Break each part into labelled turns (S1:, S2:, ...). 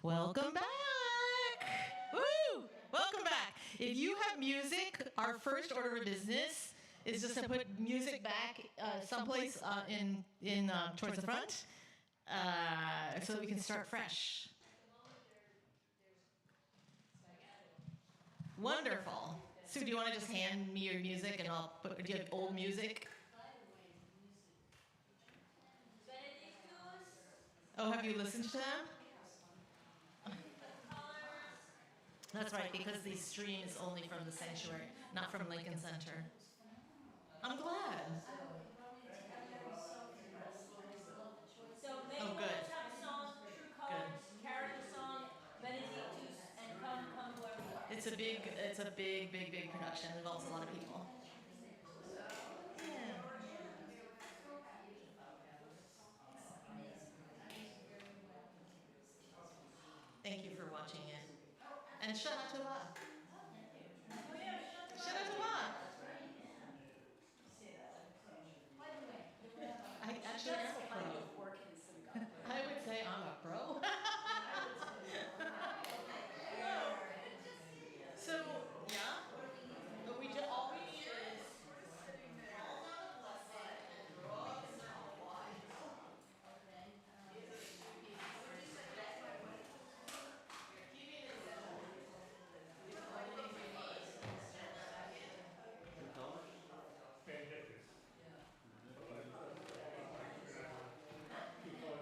S1: Welcome back! Woo! Welcome back. If you have music, our first order of business is just to put music back someplace towards the front, so that we can start fresh. Wonderful. Sue, do you want to just hand me your music and I'll put? Do you have old music? Oh, have you listened to them? That's right, because the stream is only from the sanctuary, not from Lincoln Center. I'm glad. Oh, good. True Colors, carry the song, Benedictus, and come whoever you are. It's a big production. It involves a lot of people. Yeah. Thank you for watching it. And Shana Tova. Shana Tova. I actually am a pro. I would say I'm a pro. So, yeah, but all we need is all on a blessing and draw this out wide.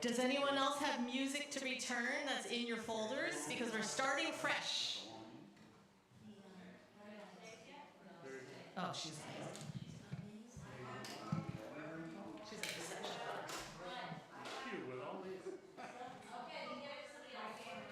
S1: Does anyone else have music to return that's in your folders? Because we're starting fresh. Oh, she's amazing. She's an exception.
S2: Cute with all these.
S1: Okay, you get it to somebody else.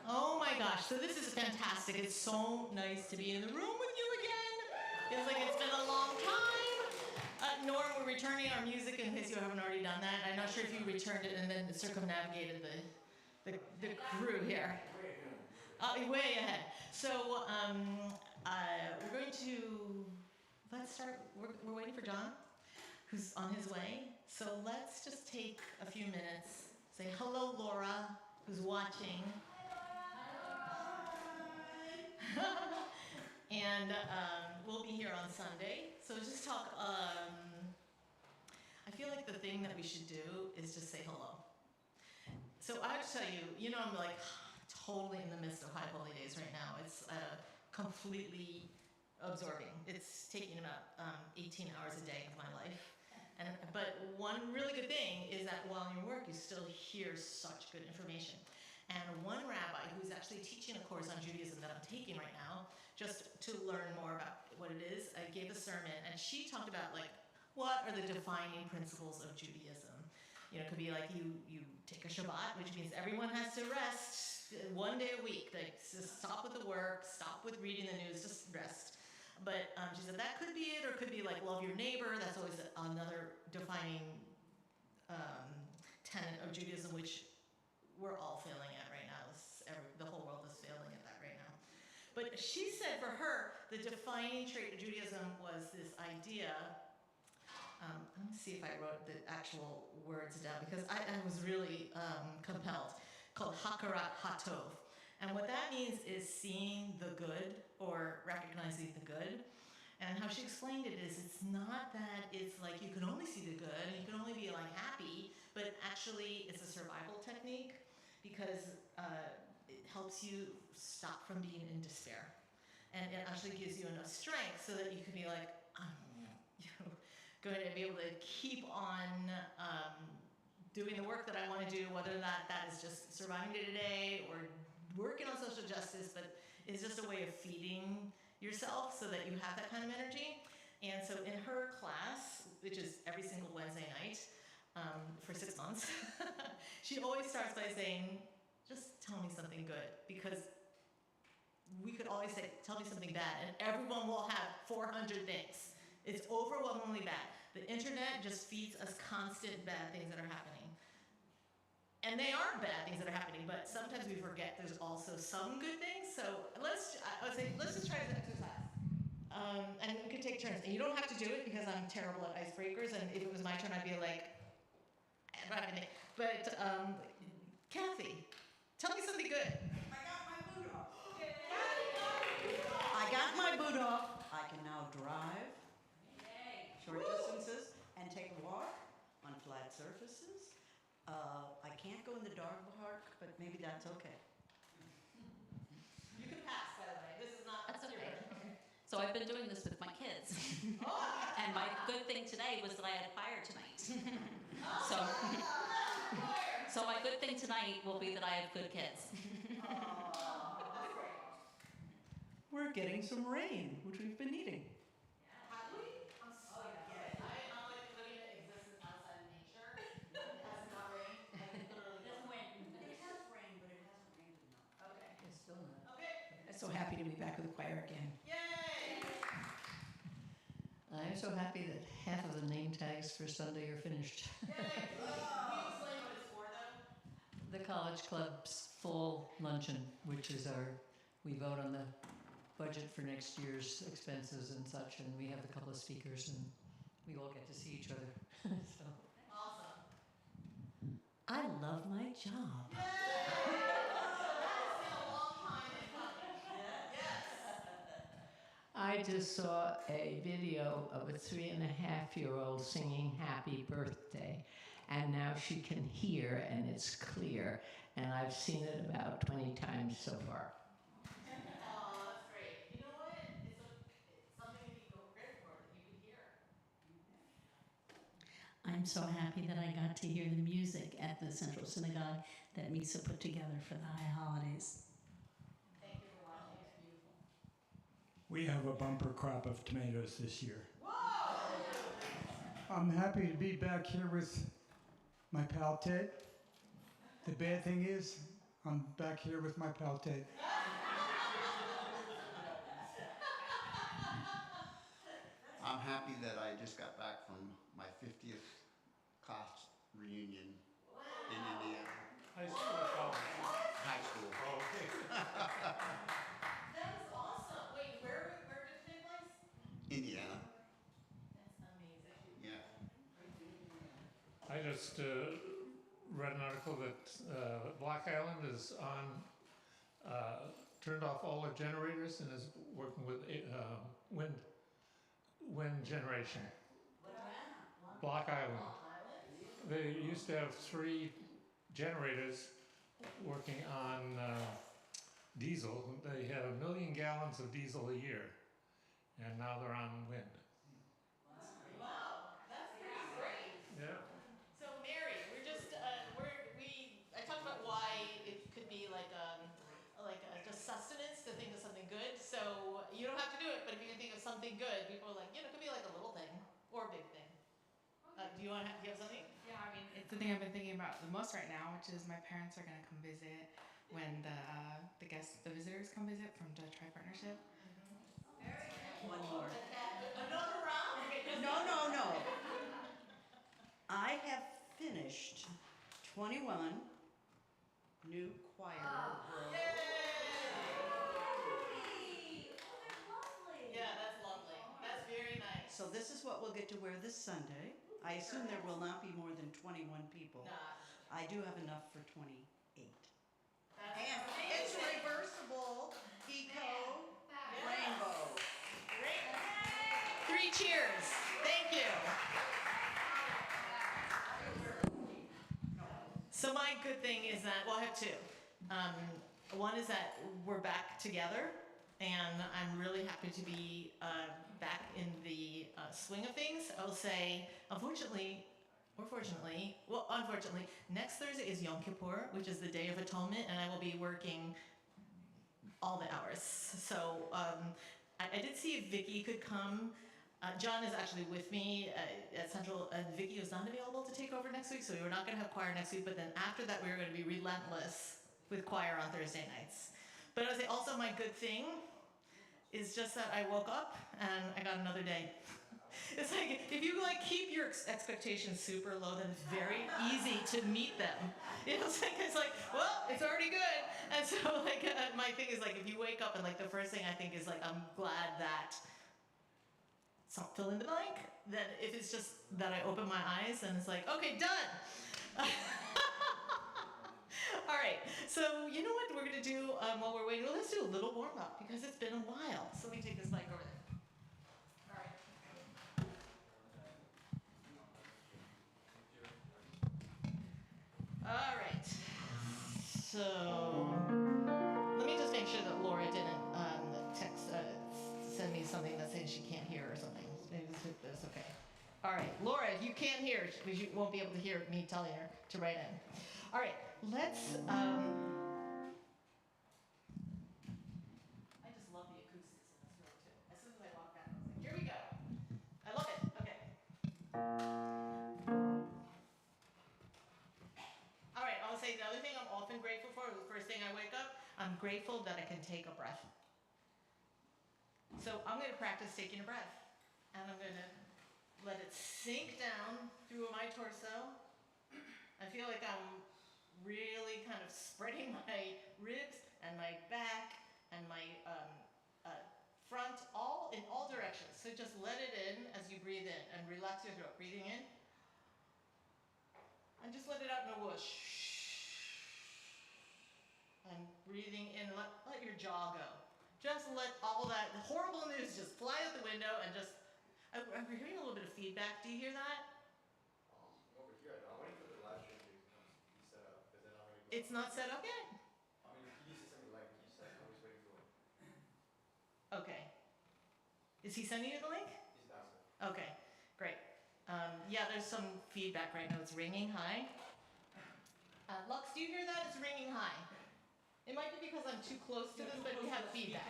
S1: Oh my gosh, so this is fantastic. It's so nice to be in the room with you again. Feels like it's been a long time. Norm, we're returning our music in case you haven't already done that. I'm not sure if you returned it and then circumnavigated the crew here. Way ahead. So we're going to, let's start, we're waiting for John, who's on his way. So let's just take a few minutes, say hello, Laura, who's watching. And we'll be here on Sunday. So just talk, I feel like the thing that we should do is just say hello. So I have to tell you, I'm like totally in the midst of High Holy Days right now. It's completely absorbing. It's taking about 18 hours a day of my life. But one really good thing is that while you work, you still hear such good information. And one rabbi who's actually teaching a course on Judaism that I'm taking right now, just to learn more about what it is, I gave a sermon, and she talked about what are the defining principles of Judaism. It could be like you take a Shabbat, which means everyone has to rest one day a week. Just stop with the work, stop with reading the news, just rest. But she said that could be it, or it could be like love your neighbor. That's always another defining tenet of Judaism, which we're all failing at right now. The whole world is failing at that right now. But she said for her, the defining trait of Judaism was this idea. Let me see if I wrote the actual words down, because I was really compelled, called Hakarat Hatov. And what that means is seeing the good, or recognizing the good. And how she explained it is, it's not that it's like you can only see the good and you can only be like happy, but actually it's a survival technique, because it helps you stop from being in despair. And it actually gives you enough strength so that you can be like, I'm going to be able to keep on doing the work that I want to do, whether that is just surviving day to day or working on social justice, but it's just a way of feeding yourself so that you have that kind of energy. And so in her class, which is every single Wednesday night for 6 months, she always starts by saying, just tell me something good, because we could always say, tell me something bad, and everyone will have 400 things. It's overwhelmingly bad. The internet just feeds us constant bad things that are happening. And they are bad things that are happening, but sometimes we forget there's also some good things. So I would say, let's just try this exercise. And we could take turns. And you don't have to do it, because I'm terrible at icebreakers, and if it was my turn, I'd be like, but Kathy, tell me something good.
S3: I got my boot off. I can now drive short distances and take a walk on flat surfaces. I can't go in the dog park, but maybe that's okay.
S1: You can pass, by the way. This is not.
S4: That's okay. So I've been doing this with my kids. And my good thing today was that I had fire tonight. So my good thing tonight will be that I have good kids.
S3: We're getting some rain, which we've been needing.
S1: Have we? I'm so yes. I'm like living an existence outside of nature. It has not rained. Like literally doesn't rain.
S3: It has rained, but it hasn't rained enough.
S1: Okay.
S3: It's still not.
S1: Okay.
S5: I'm so happy to be back with the choir again.
S1: Yay!
S6: I'm so happy that half of the name tags for Sunday are finished.
S1: Yay! Can you explain what it's for, though?
S6: The College Club's fall luncheon, which is we vote on the budget for next year's expenses and such, and we have a couple of speakers, and we all get to see each other. So.
S1: Awesome.
S6: I love my job.
S1: Yay! That's been a long time in coming. Yes.
S5: I just saw a video of a 3.5-year-old singing Happy Birthday, and now she can hear and it's clear, and I've seen it about 20 times so far.
S7: I'm so happy that I got to hear the music at the Central Synagogue that Misa put together for the high holidays.
S1: Thank you for watching. It's beautiful.
S8: We have a bumper crop of tomatoes this year.
S1: Whoa!
S8: I'm happy to be back here with my pal Ted. The bad thing is, I'm back here with my pal Ted.
S9: I'm happy that I just got back from my 50th class reunion in Indiana.
S2: High school or college?
S9: High school.
S2: Oh, okay.
S1: That is awesome. Wait, where did it take place?
S9: Indiana,
S1: That's amazing.
S9: yeah.
S2: I just read an article that Black Island is turned off all their generators and is working with wind generation. Block Island. They used to have 3 generators working on diesel. They had 1 million gallons of diesel a year, and now they're on wind.
S1: Wow, that's pretty great.
S2: Yeah.
S1: So Mary, I talked about why it could be like just sustenance to think of something good. So you don't have to do it, but if you can think of something good, people are like, it could be like a little thing or a big thing. Do you have something?
S10: Yeah, I mean, it's the thing I've been thinking about the most right now, which is my parents are gonna come visit when the visitors come visit from the Tri Partnership.
S3: One more.
S1: Another round? Okay,
S3: No. I have finished 21 new choir roles.
S1: Yeah, that's lovely. That's very nice.
S3: So this is what we'll get to wear this Sunday. I assume there will not be more than 21 people. I do have enough for 28. And it's reversible, eco, rainbow.
S1: Three cheers. Thank you. So my good thing is that, well, I have two. One is that we're back together, and I'm really happy to be back in the swing of things. I will say, unfortunately, or fortunately, well, unfortunately, next Thursday is Yom Kippur, which is the Day of Atonement, and I will be working all the hours. So I did see if Vicky could come. John is actually with me at Central, and Vicky was not available to take over next week, so we were not going to have choir next week, but then after that we were going to be relentless with choir on Thursday nights. But I would say also my good thing is just that I woke up and I got another day. It's like, if you keep your expectations super low, then it's very easy to meet them. You know, it's like, well, it's already good. And so my thing is if you wake up and the first thing I think is I'm glad that, fill in the blank, that if it's just that I open my eyes and it's okay, done. All right, so you know what we're gonna do while we're waiting? Well, let's do a little warm up because it's been a while. So let me take this mic over there. All right. All right. So let me just make sure that Laura didn't send me something that says she can't hear or something. Maybe this, okay. All right, Laura, you can't hear because you won't be able to hear me telling her to write in. All right, let's. I just love the acoustics in this room too. As soon as I walked out, I was like, here we go. I love it. Okay. All right, I'll say the other thing I'm often grateful for, the first thing I wake up, I'm grateful that I can take a breath. So I'm going to practice taking a breath, and I'm going to let it sink down through my torso. I feel like I'm really kind of spreading my ribs and my back and my front in all directions. So just let it in as you breathe in and relax your throat. Breathing in. And just let it out in a whoosh. And breathing in, let your jaw go. Just let all that horrible news just fly out the window and just, I'm hearing a little bit of feedback. Do you hear that?
S11: Over here, I'm waiting for the live stream to be set up. Is that already?
S1: It's not set up yet?
S11: I mean, he needs to send me the link. He said, I'm just waiting for it.
S1: Okay. Is he sending you the link?
S11: He's asking.
S1: Okay, great. Yeah, there's some feedback right now. It's ringing high. Lux, do you hear that? It's ringing high. It might be because I'm too close to this, but we have feedback.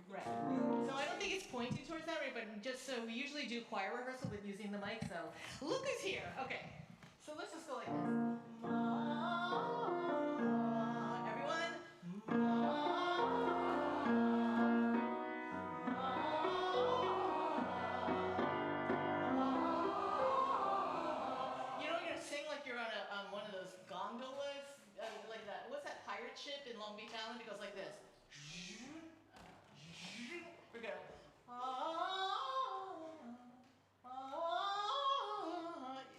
S1: Right. So I don't think it's pointing towards that, right? But just so we usually do choir rehearsal with using the mic. So look who's here. Okay. So let's just go like this. Everyone. You know, you're gonna sing like you're on one of those gondolas, like that. What's that pirate ship in Long Beach Island? It goes like this. We're gonna.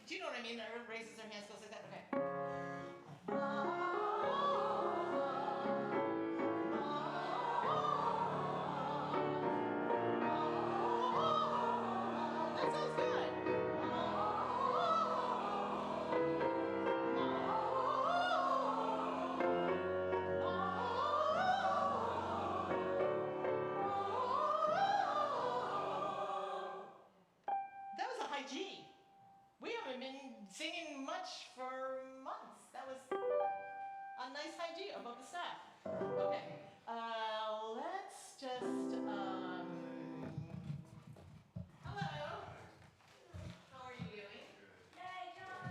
S1: Do you know what I mean? Everyone raises their hands, goes like that. Okay. That sounds good. That was a high G. We haven't been singing much for months. That was a nice high G above the staff. Okay, let's just, hello. How are you doing? Yay, John!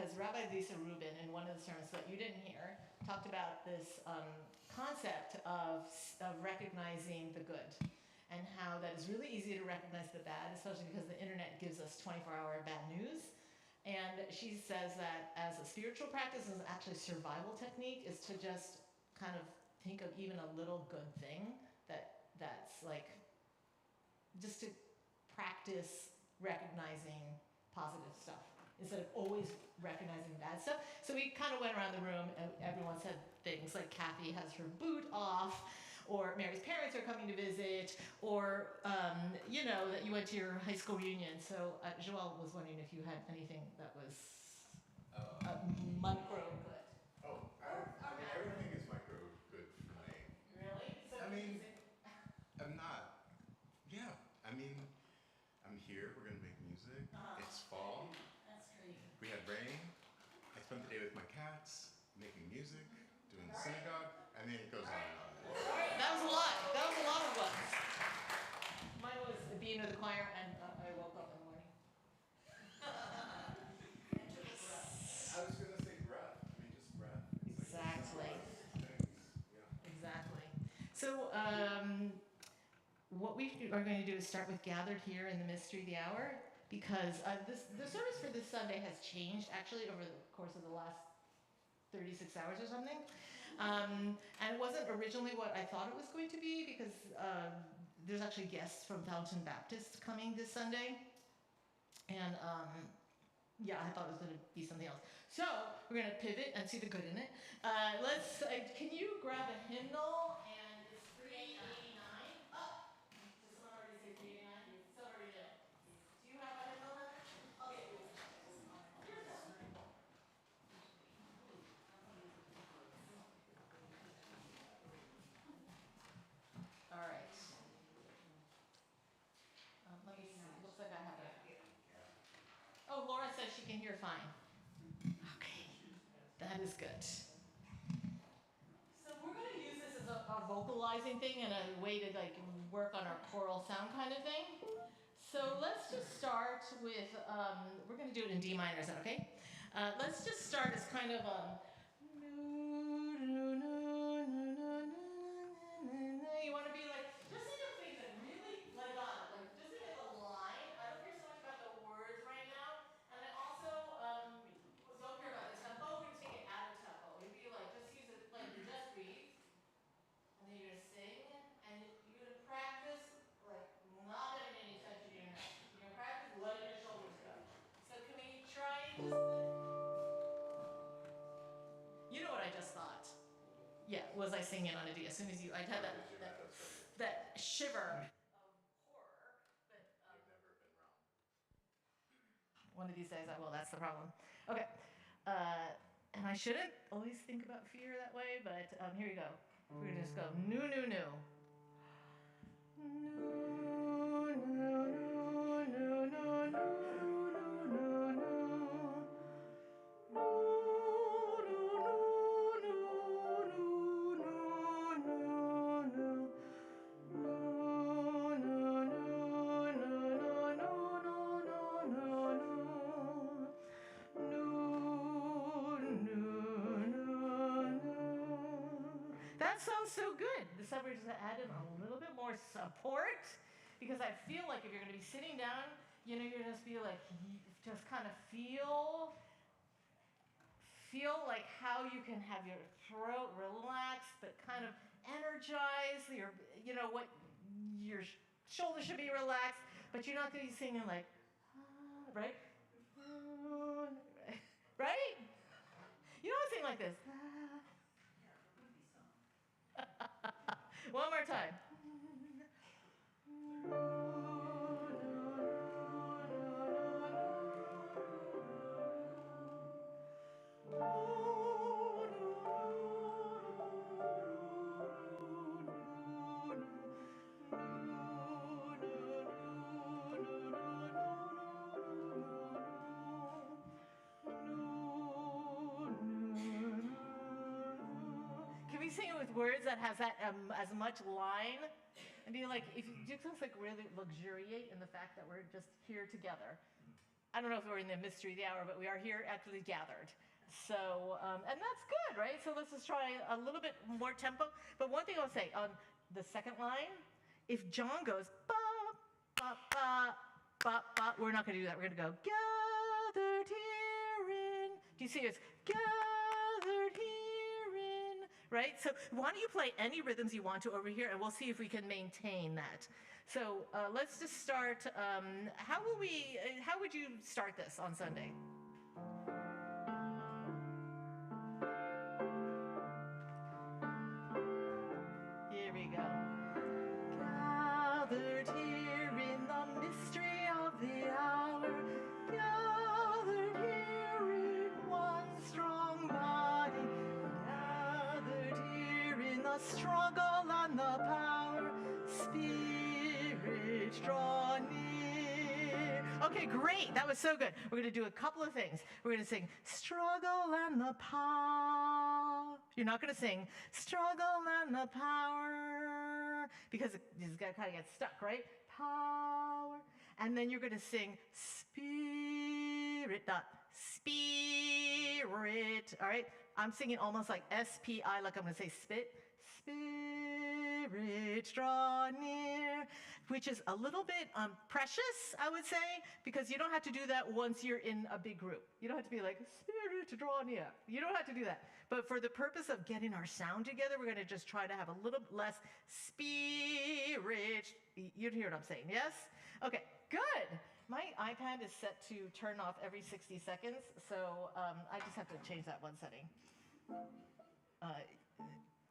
S1: because Rabbi Lisa Rubin, in one of the sermons that you didn't hear, talked about this concept of recognizing the good, and how that is really easy to recognize the bad, especially because the internet gives us 24-hour bad news. And she says that as a spiritual practice, as actually a survival technique, is to just kind of think of even a little good thing that's like, just to practice recognizing positive stuff instead of always recognizing bad stuff. So we kind of went around the room and everyone said things like Kathy has her boot off, or Mary's parents are coming to visit, or you know, that you went to your high school reunion. So Joelle was wondering if you had anything that was micro good.
S11: Oh, I mean, everything is micro good for me.
S1: Really? So
S11: I mean, I'm not. Yeah, I mean, I'm here. We're gonna make music. It's fall.
S1: That's great.
S11: We had rain. I spent the day with my cats, making music, doing the synagogue. I mean, it goes on and on.
S1: That was a lot. That was a lot of ones. Mine was being with the choir, and I woke up in the morning.
S11: I was gonna say breath. I mean, just breath. It's
S1: Exactly.
S11: like yeah.
S1: Exactly. So what we are going to do is start with Gathered Here in the Mystery of the Hour, because the service for this Sunday has changed actually over the course of the last 36 hours or something. And it wasn't originally what I thought it was going to be, because there's actually guests from Fountain Baptist coming this Sunday. And yeah, I thought it was going to be something else. So we're going to pivot and see the good in it. Can you grab a hymnal? And it's 389. Oh, does someone already say 389? Someone already did. Do you have a hymnal? Okay. Here's one. All right. Let me see. Looks like I have it. Oh, Laura says she can hear fine. Okay, that is good. So we're going to use this as a vocalizing thing and a way to like work on our choral sound kind of thing. So let's just start with, we're going to do it in D minor, is that okay? Let's just start as kind of you want to be like, just think of things that really like on, like just think of a line. I don't care so much about the words right now, and I also don't care about the tempo. We're gonna take it out of tempo. You'd be like, just use it like just breathe, and then you're gonna sing, and you're gonna practice like not having any tension in your neck. You're gonna practice letting your shoulders go. So can we try just? You know what I just thought? Yeah, was I singing on a D? As soon as I had that shiver of horror, but
S11: You've never been wrong.
S1: one of these days I will. That's the problem. Okay, and I shouldn't always think about fear that way, but here you go. We're gonna just go no, no, no. That sounds so good. This time we're just gonna add in a little bit more support, because I feel like if you're gonna be sitting down, you know, you're gonna just be like, just kind of feel like how you can have your throat relaxed, but kind of energize your, you know, what your shoulders should be relaxed, but you're not gonna be singing like, right? Right? You don't sing like this. One more time. Can we sing it with words that has that as much line? And be like, if you just like really luxuriate in the fact that we're just here together. I don't know if we're in the mystery of the hour, but we are here actually gathered. So, and that's good, right? So let's just try a little bit more tempo. But one thing I'll say, on the second line, if John goes, ba, ba, ba, ba, ba, we're not going to do that. We're going to go, gathered here in, do you see it's gathered here in, right? So why don't you play any rhythms you want to over here, and we'll see if we can maintain that. So let's just start, how would you start this on Sunday? Here we go. Gathered here in the mystery of the hour, gathered here in one strong body, gathered here in the struggle and the power, Spirit draw near. Okay, great. That was so good. We're going to do a couple of things. We're going to sing struggle and the power. You're not going to sing struggle and the power because this guy kind of gets stuck, right? Power. And then you're going to sing spirit, not spirit. All right? I'm singing almost like S-P-I, like I'm going to say spit. Spirit draw near, which is a little bit precious, I would say, because you don't have to do that once you're in a big group. You don't have to be like, spirit draw near. You don't have to do that. But for the purpose of getting our sound together, we're going to just try to have a little less spirit. You'd hear what I'm saying, yes? Okay, good. My iPad is set to turn off every 60 seconds, so I just have to change that one setting.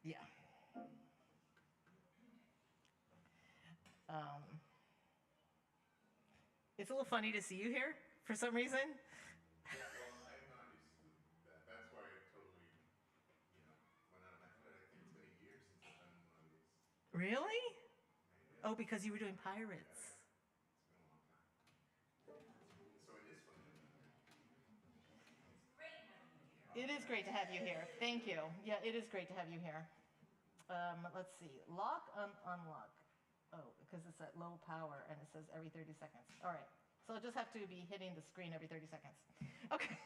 S1: Yeah. It's a little funny to see you here for some reason.
S11: Well, I'm not used to that. That's why I totally, went out of my head. I think it's been a year since I've done one of these.
S1: Really? Oh, because you were doing Pirates.
S11: It's been a long time. So it is fun.
S1: It is great to have you here. Thank you. Yeah, it is great to have you here. Let's see. Lock, unlock. Oh, because it's at low power and it says every 30 seconds. All right. So I'll just have to be hitting the screen every 30 seconds. Okay.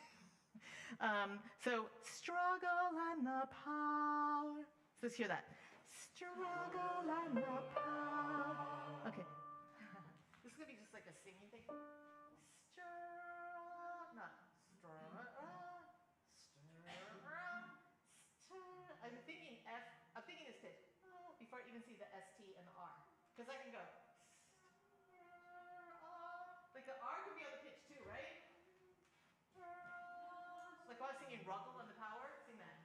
S1: So struggle and the power. So let's hear that. Struggle and the power. Okay. This is going to be just like a singing thing. I'm thinking this pitch before I even see the ST and the R. Because I can go. Like the R can be on the pitch too, right? Like while I was singing Ruggle and the Power, sing that.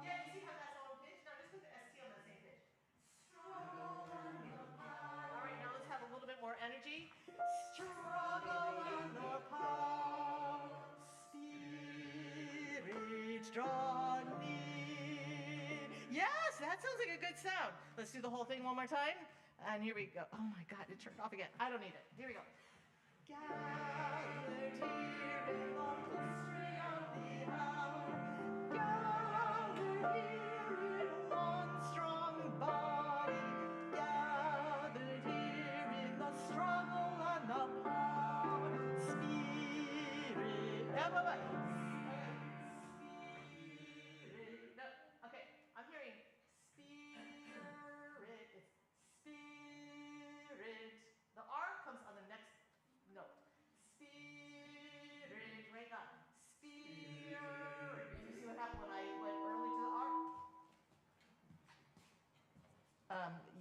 S1: Yeah, you see how that's all on pitch? Now just put the ST on the same pitch. All right, now let's have a little bit more energy. Struggle and the power, Spirit draw near. Yes, that sounds like a good sound. Let's do the whole thing one more time. And here we go. Oh my God, it turned off again. I don't need it. Here we go. Gathered here in the mystery of the hour, gathered here in one strong body, gathered here in the struggle and the power, Spirit. Spirit. No, okay, I'm hearing spirit. It's spirit. The R comes on the next note. Spirit, right now. Spirit. Did you see what happened when I went early to the R?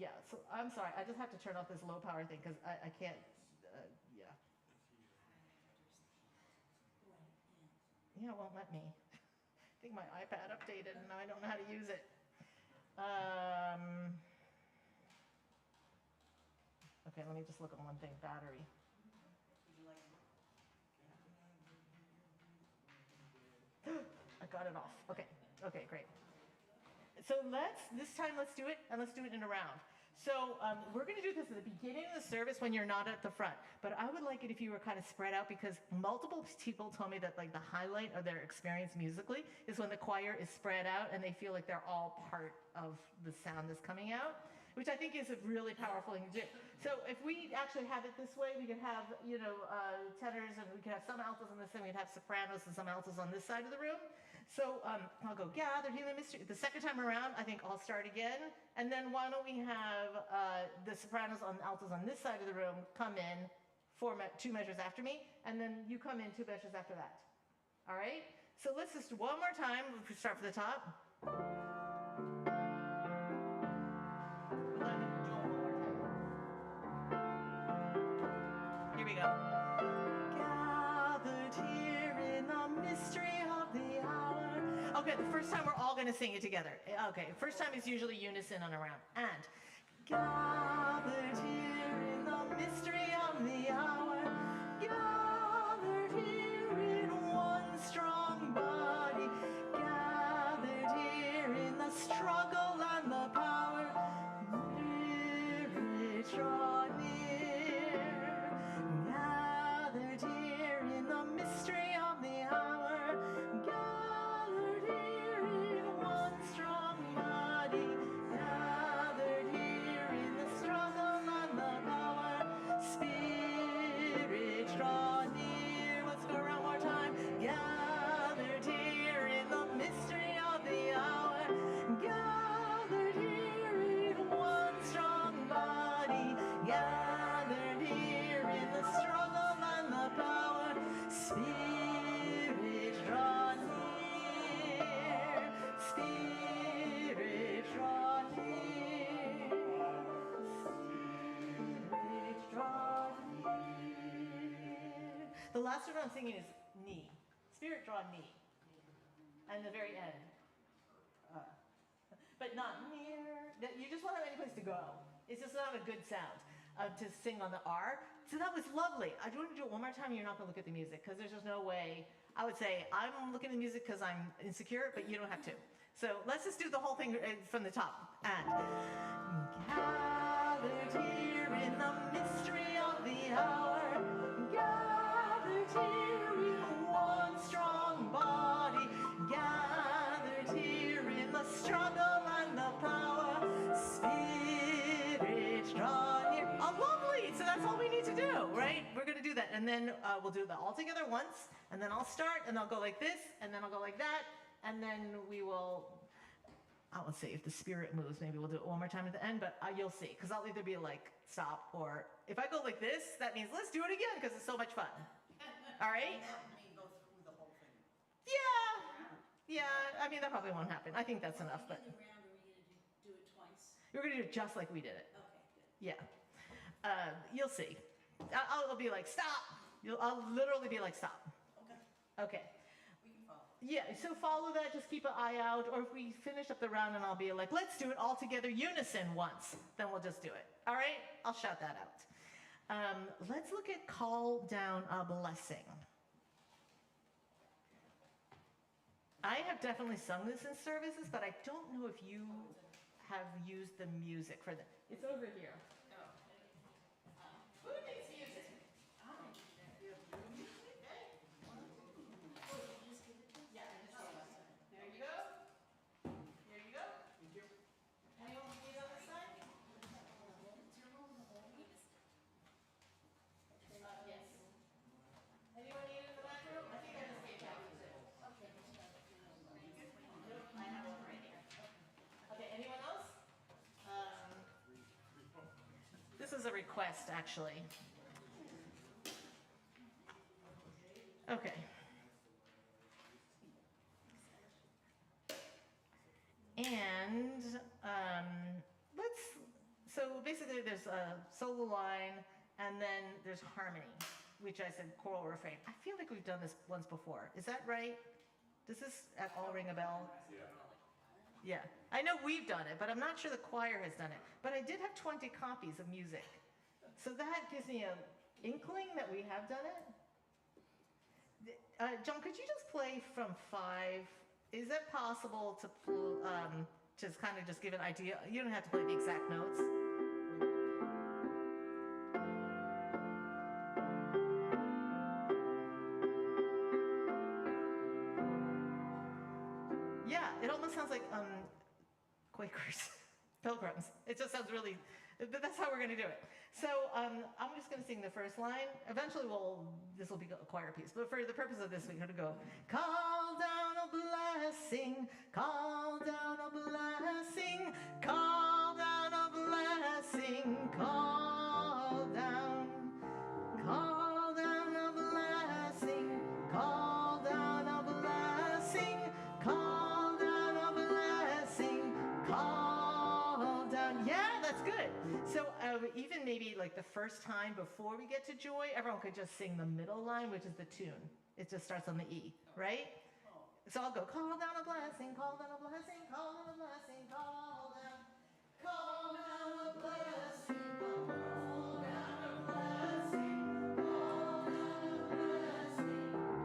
S1: Yeah, so I'm sorry. I just have to turn off this low power thing because I can't, yeah. Yeah, it won't let me. I think my iPad updated and I don't know how to use it. Okay, let me just look at one thing, battery. I got it off. Okay, great. So this time let's do it, and let's do it in a round. So we're going to do this at the beginning of the service when you're not at the front. But I would like it if you were kind of spread out because multiple people told me that like the highlight of their experience musically is when the choir is spread out and they feel like they're all part of the sound that's coming out. which I think is a really powerful thing to do. So if we actually have it this way, we could have, tenors, and we could have some altos on this side, we'd have sopranos and some altos on this side of the room. So I'll go gathered in the mystery. The second time around, I think I'll start again. And then why don't we have the sopranos and altos on this side of the room come in 2 measures after me, and then you come in 2 measures after that. All right? So let's just one more time. If we start from the top. Here we go. Gathered here in the mystery of the hour. Okay, the first time we're all going to sing it together. Okay, first time is usually unison on a round. And gathered here in the mystery of the hour. Gathered here in one strong body. Gathered here in the struggle and the power. Spirit, draw near. Gathered here in the mystery of the hour. Gathered here in one strong body. Gathered here in the struggle and the power. Spirit, draw near. Let's go around one more time. Gathered here in the mystery of the hour. Gathered here in one strong body. Gathered here in the struggle and the power. Spirit, draw near. Spirit, draw near. Spirit, draw near. The last one I'm singing is knee. Spirit, draw knee. And the very end. But not near. You just won't have any place to go. It's just not a good sound to sing on the R. So that was lovely. I want to do it one more time. You're not going to look at the music because there's just no way. I would say I'm looking at the music because I'm insecure, but you don't have to. So let's just do the whole thing from the top. And gathered here in the mystery of the hour. Gathered here in one strong body. Gathered here in the struggle and the power. Spirit, draw near. Oh, lovely. So that's all we need to do, right? We're going to do that. And then we'll do that all together once. And then I'll start, and I'll go like this, and then I'll go like that. And then we will, let's see, if the spirit moves, maybe we'll do it one more time at the end, but you'll see. Because I'll either be like, stop, or if I go like this, that means let's do it again, because it's so much fun. All right?
S3: Go through the whole thing.
S1: Yeah, I mean, that probably won't happen. I think that's enough, but
S7: In the round, are we going to do it twice?
S1: we're going to do it just like we did it.
S7: Okay, good.
S1: Yeah. You'll see. I'll be like, stop. I'll literally be like, stop. Okay.
S3: We can follow.
S1: Yeah, so follow that, just keep an eye out, or if we finish up the round and I'll be like, let's do it all together unison once, then we'll just do it. All right? I'll shout that out. Let's look at Call Down a Blessing. I have definitely sung this in services, but I don't know if you have used the music for the. It's over here. Who needs music? There you go. Here you go. Anyone need on this side? Yes. Anyone need in the back room? I think I just gave that to you. I have one right here. Okay, anyone else? This is a request, actually. Okay. And so basically there's a solo line and then there's harmony, which I said choral refrain. I feel like we've done this once before. Is that right? Does this at all ring a bell? Yeah. I know we've done it, but I'm not sure the choir has done it. But I did have 20 copies of music. So that gives me an inkling that we have done it. John, could you just play from 5? Is it possible to just kind of just give an idea? You don't have to play the exact notes. Yeah, it almost sounds like Quakers. Pilgrims. It just sounds really, but that's how we're going to do it. So I'm just going to sing the first line. Eventually this will be a choir piece, but for the purpose of this, we're going to go, call down a blessing, call down a blessing, call down a blessing, call down a blessing, call down a blessing, call down a blessing, call down. Yeah, that's good. So even maybe like the first time before we get to joy, everyone could just sing the middle line, which is the tune. It just starts on the E, right? So I'll go, call down a blessing, call down a blessing, call down a blessing, call down a blessing, call down a blessing, call down a blessing,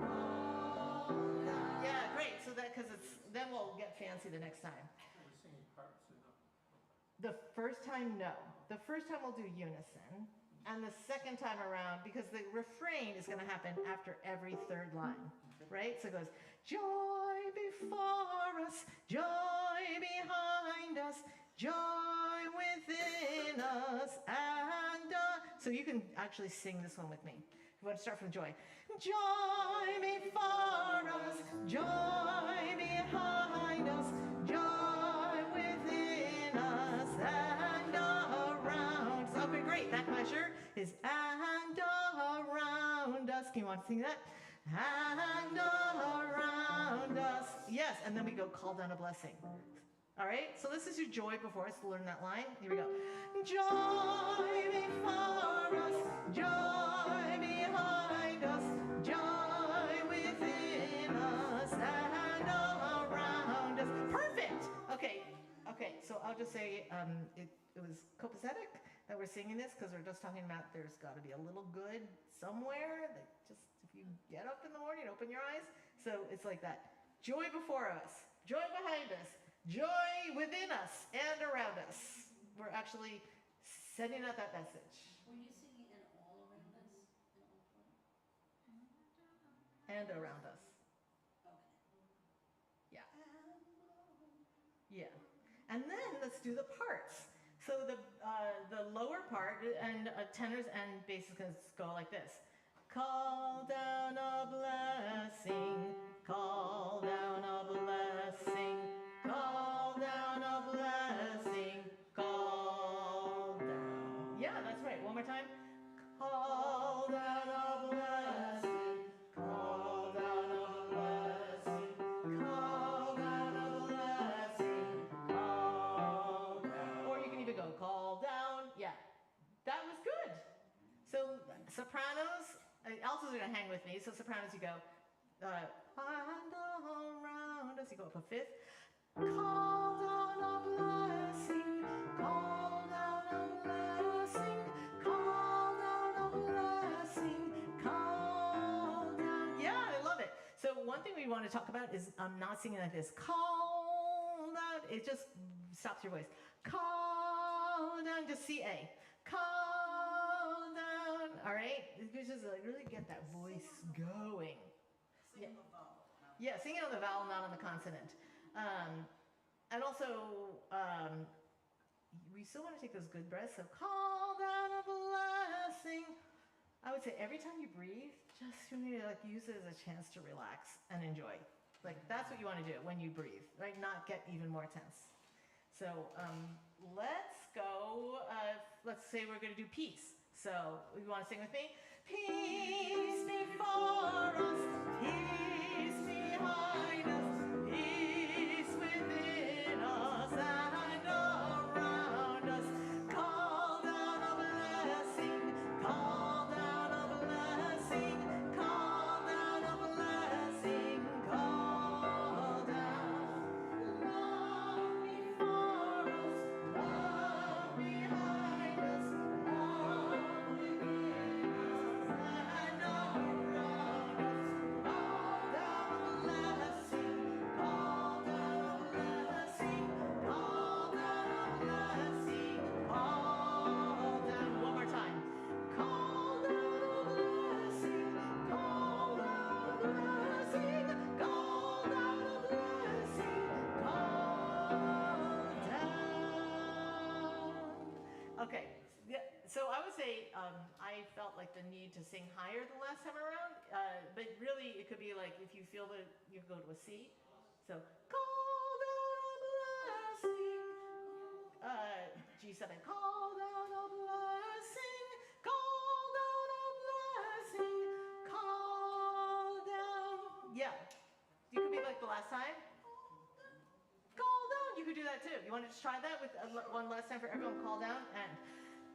S1: call down. Yeah, great. So that, because then we'll get fancy the next time. The first time, no. The first time we'll do unison, and the second time around, because the refrain is going to happen after every third line, right? So it goes, joy before us, joy behind us, joy within us, and so you can actually sing this one with me. You want to start from joy. Joy before us, joy behind us, joy within us, and around. So, okay, great. That measure is and around us. Can you want to sing that? And around us. Yes, and then we go call down a blessing. All right, so this is your joy before us. Learn that line. Here we go. Joy before us, joy behind us, joy within us, and around us. Perfect. Okay. So I'll just say it was copacetic that we're singing this because we're just talking about there's got to be a little good somewhere. Like just if you get up in the morning, open your eyes. So it's like that. Joy before us, joy behind us, joy within us and around us. We're actually sending out that message.
S7: Were you singing and all around us?
S1: And around us.
S7: Okay.
S1: Yeah. And then let's do the parts. So the lower part and tenors and basses go like this. Call down a blessing, call down a blessing, call down a blessing, call down. Yeah, that's right. One more time. Call down a blessing, call down a blessing, call down a blessing, call down. Or you can even go call down. Yeah, that was good. So sopranos, altos are gonna hang with me. So sopranos, you go and around us. You go up a fifth. Call down a blessing, call down a blessing, call down a blessing, call down. Yeah, I love it. So one thing we want to talk about is not singing like this. Call down. It just stops your voice. Call down. Just C-A. Call down. All right. You just really get that voice going.
S3: Sing the vowel.
S1: Yeah, sing it on the vowel, not on the consonant. And also, we still want to take those good breaths. So call down a blessing. I would say every time you breathe, just you need to use it as a chance to relax and enjoy. That's what you want to do when you breathe, right? Not get even more tense. So let's go. Let's say we're going to do peace. So you want to sing with me? Peace before us, peace behind us, peace within us and around us. Call down a blessing, call down a blessing, call down a blessing, call down. Love before us, love behind us, love within us and around us. Call down a blessing, Okay, yeah, so I would say I felt like the need to sing higher the last time around, but really it could be like if you feel that you go to a C. So call down a blessing, G7, call down a blessing, call down a blessing, call down. Yeah, you could be like the last time. Call down. You could do that too. You want to just try that with one last time for everyone? Call down and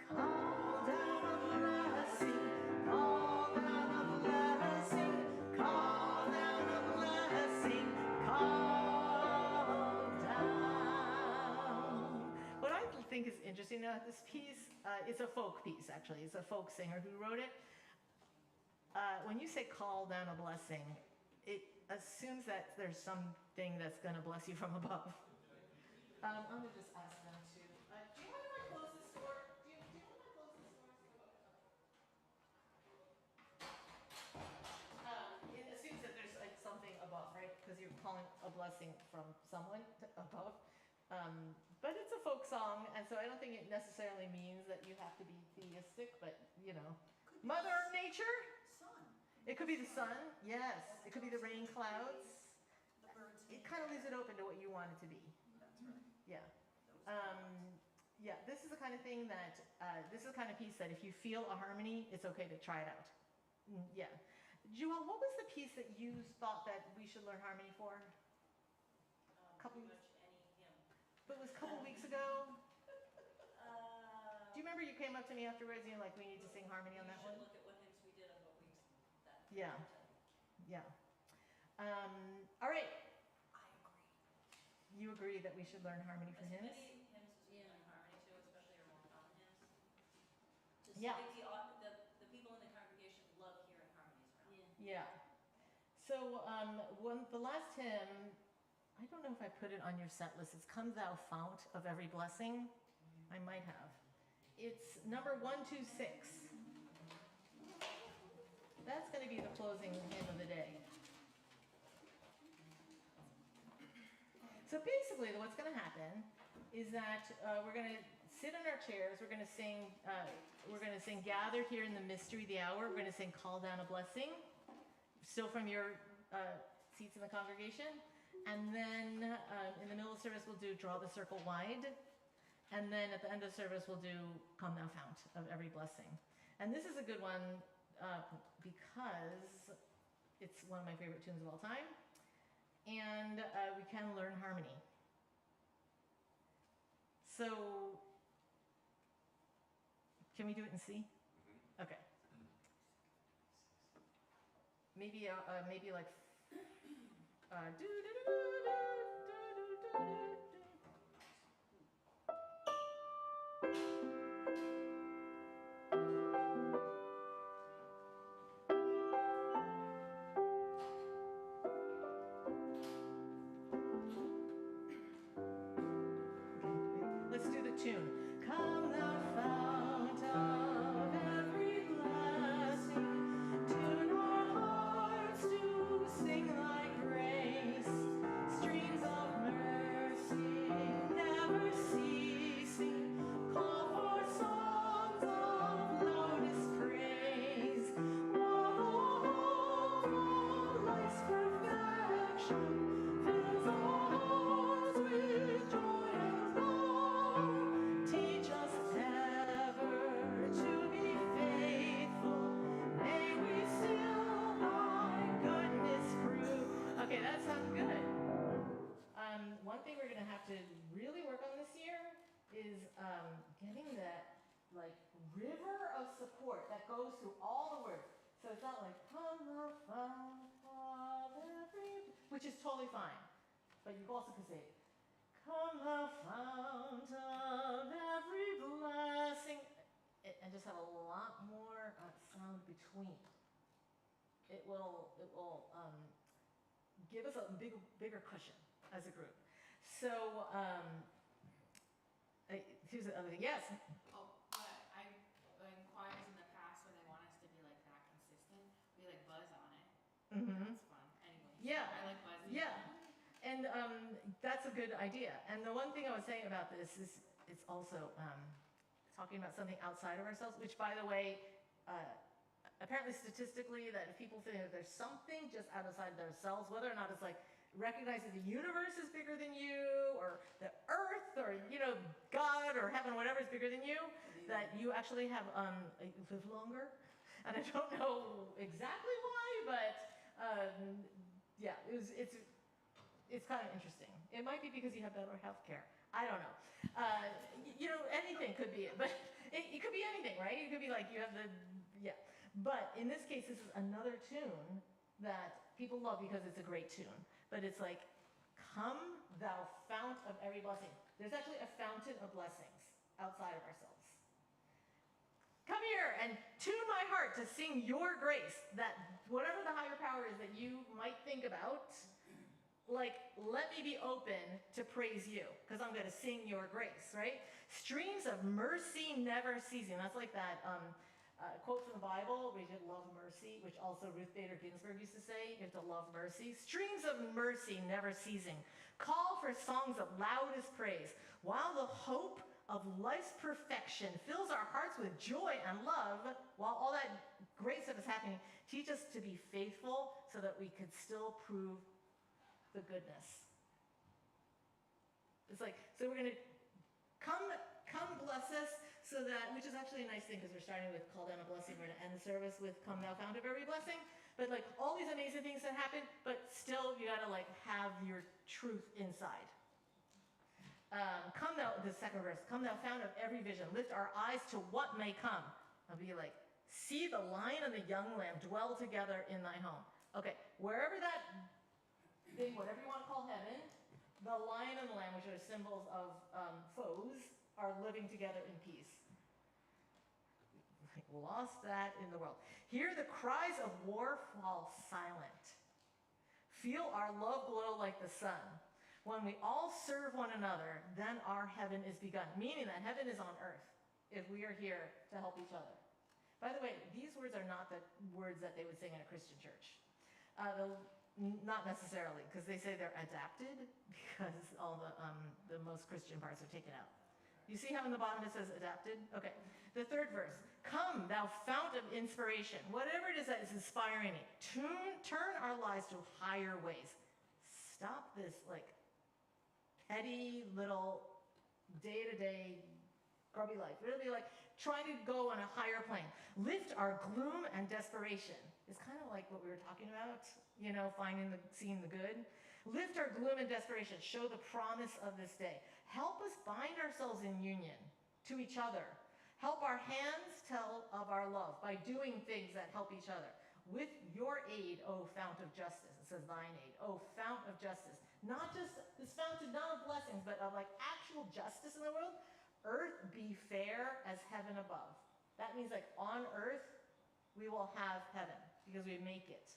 S1: call down a blessing. Call down a blessing. Call down a blessing. Call down. What I think is interesting about this piece, it's a folk piece actually. It's a folk singer who wrote it. When you say call down a blessing, it assumes that there's something that's going to bless you from above. I'm going to just ask them to. Do you mind if I close this door? Do you mind if I close this door? It assumes that there's like something above, right? Because you're calling a blessing from someone above. But it's a folk song, and so I don't think it necessarily means that you have to be theistic, but you know, Mother Nature. It could be the sun, yes. It could be the rain clouds. It kind of leaves it open to what you want it to be.
S3: That's right.
S1: Yeah. Yeah, this is the kind of thing that, this is the kind of piece that if you feel a harmony, it's okay to try it out. Yeah. Jewel, what was the piece that you thought that we should learn harmony for?
S4: Pretty much any hymn.
S1: But it was a couple weeks ago. Do you remember you came up to me afterwards and you're like, we need to sing harmony on that one?
S4: You should look at what hymns we did and what weeks that.
S1: Yeah. Yeah. All right.
S4: I agree.
S1: You agree that we should learn harmony for hymns?
S4: Many hymns we can learn harmony to, especially our more common hymns. Just
S1: Yeah.
S4: like the people in the congregation love hearing harmonies around.
S1: Yeah. So the last hymn, I don't know if I put it on your set list. It's "Come Thou Fount of Every Blessing." I might have. It's number 126. That's going to be the closing hymn of the day. So basically, what's going to happen is that we're going to sit in our chairs. We're going to sing. "Gathered Here in the Mystery of the Hour." We're going to sing "Call Down a Blessing," still from your seats in the congregation. And then in the middle of the service, we'll do "Draw the Circle Wide." And then at the end of the service, we'll do "Come Thou Fount of Every Blessing." And this is a good one because it's one of my favorite tunes of all time. And we can learn harmony. So, can we do it in C? Okay. Maybe like do do do do do do do do. Let's do the tune. Come thou fount of every blessing, tune our hearts to sing thy grace, streams of mercy never ceasing, call for songs of loudest praise, while the whole of life's perfection fills our hearts with joy and love. Teach us ever to be faithful. May we still thy goodness prove. Okay, that sounds good. One thing we're gonna have to really work on this year is getting that like river of support that goes through all the words. So it's not like "Come the fount of every," which is totally fine, but you also can say "Come the fount of every blessing," and just have a lot more sound between. It will give us a bigger cushion as a group. So here's the other thing. Yes.
S10: Oh, but in choirs in the past when they want us to be like that consistent, we like buzz on it.
S1: Mm-hmm.
S10: That's fun. Anyway.
S1: Yeah.
S10: I like buzzing.
S1: Yeah. And that's a good idea. And the one thing I was saying about this is it's also talking about something outside of ourselves, which, by the way, apparently statistically, that if people think that there's something just outside themselves, whether or not it's like recognizing the universe is bigger than you, or the earth, or, you know, God or heaven, whatever is bigger than you, that you actually have live longer. And I don't know exactly why, but yeah, it's kind of interesting. It might be because you have better health care. I don't know. You know, anything could be it, but it could be anything, right? It could be like you have the, yeah. But in this case, this is another tune that people love because it's a great tune. But it's like, come thou fount of every blessing. There's actually a fountain of blessings outside of ourselves. Come here and tune my heart to sing your grace, that whatever the higher power is that you might think about, like, let me be open to praise you, because I'm going to sing your grace, right? Streams of mercy never ceasing. That's like that quote from the Bible, we should love mercy, which also Ruth Bader Ginsburg used to say, you have to love mercy. Streams of mercy never ceasing. Call for songs of loudest praise, while the hope of life's perfection fills our hearts with joy and love, while all that great stuff is happening. Teach us to be faithful so that we could still prove the goodness. It's like, so we're going to come bless us, so that, which is actually a nice thing, because we're starting with call down a blessing. We're going to end the service with come thou fount of every blessing. But like all these amazing things that happen, but still you got to like have your truth inside. Come thou, the second verse, come thou fount of every vision, lift our eyes to what may come. I'll be like, see the lion and the young lamb dwell together in thy home. Okay, wherever that thing, whatever you want to call heaven, the lion and the lamb, which are symbols of foes, are living together in peace. Lost that in the world. Hear the cries of war fall silent. Feel our love glow like the sun. When we all serve one another, then our heaven is begun. Meaning that heaven is on earth if we are here to help each other. By the way, these words are not the words that they would sing in a Christian church. Not necessarily, because they say they're adapted, because all the most Christian parts are taken out. You see how in the bottom it says adapted? Okay. The third verse. Come, thou fount of inspiration. Whatever it is that is inspiring me, turn our lives to higher ways. Stop this like petty little day-to-day grubby life. Really like trying to go on a higher plane. Lift our gloom and desperation. It's kind of like what we were talking about, you know, seeing the good. Lift our gloom and desperation. Show the promise of this day. Help us bind ourselves in union to each other. Help our hands tell of our love by doing things that help each other. With your aid, O fount of justice. It says thine aid. O fount of justice. Not just this fountain, not of blessings, but of like actual justice in the world. Earth be fair as heaven above. That means like on earth, we will have heaven because we make it.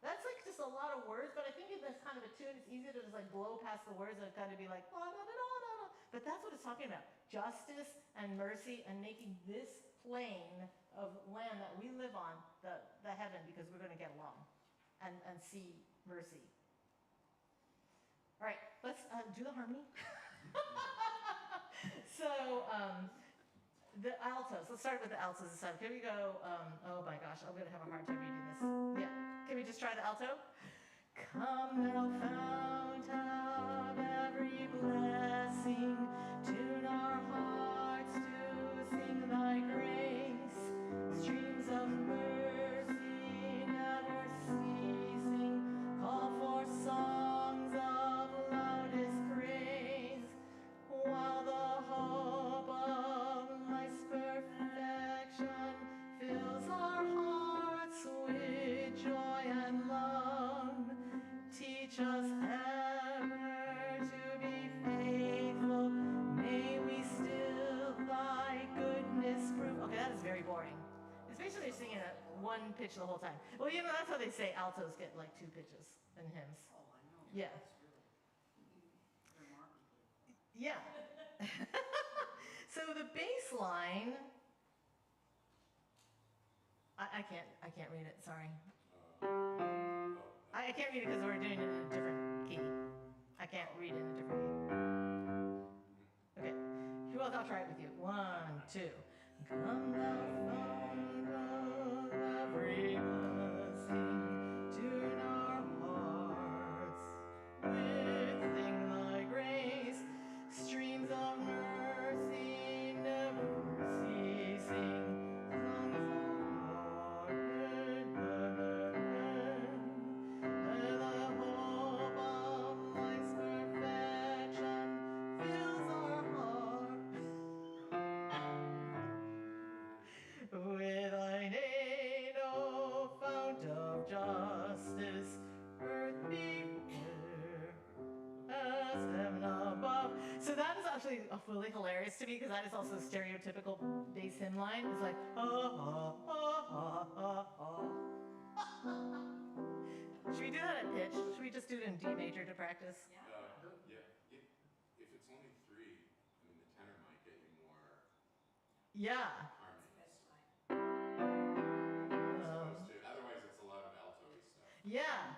S1: That's like just a lot of words, but I think in this kind of a tune, it's easy to just like blow past the words and kind of be like, oh, no, no, no, no, no. But that's what it's talking about. Justice and mercy and making this plane of land that we live on the heaven, because we're going to get along and see mercy. All right, let's do the harmony. So the altos, let's start with the altos this time. Here we go. Oh my gosh, I'm going to have a hard time reading this. Yeah, can we just try the alto? Come thou fount of every blessing, tune our hearts to sing thy grace, streams of mercy never ceasing, call for songs of loudest praise, while the hope of life's perfection fills our hearts with joy and love. Teach us ever to be faithful. May we still thy goodness prove. Okay, that is very boring. It's basically singing at one pitch the whole time. Well, you know, that's how they say altos get like two pitches in hymns.
S3: Oh, I know.
S1: Yeah.
S3: That's really remarkable.
S1: Yeah. So the bass line, I can't read it, sorry. I can't read it because we're doing it in a different key. I can't read it in a different key. Okay. Well, I'll try it with you. 1, 2. Come thou fount of every blessing, tune our hearts within thy grace, streams of mercy never ceasing, songs of heaven, and the hope of life's perfection fills our heart. With thine aid, O fount of justice, earth be fair as heaven above. So that is actually really hilarious to me because that is also stereotypical bass hymn line. It's like, ah, ah, ah, ah, ah. Should we do that at pitch? Should we just do it in D major to practice?
S11: Yeah. If it's only 3, I mean, the tenor might get you more
S1: Yeah.
S11: harmony. Otherwise, it's a lot of alto-y stuff.
S1: Yeah.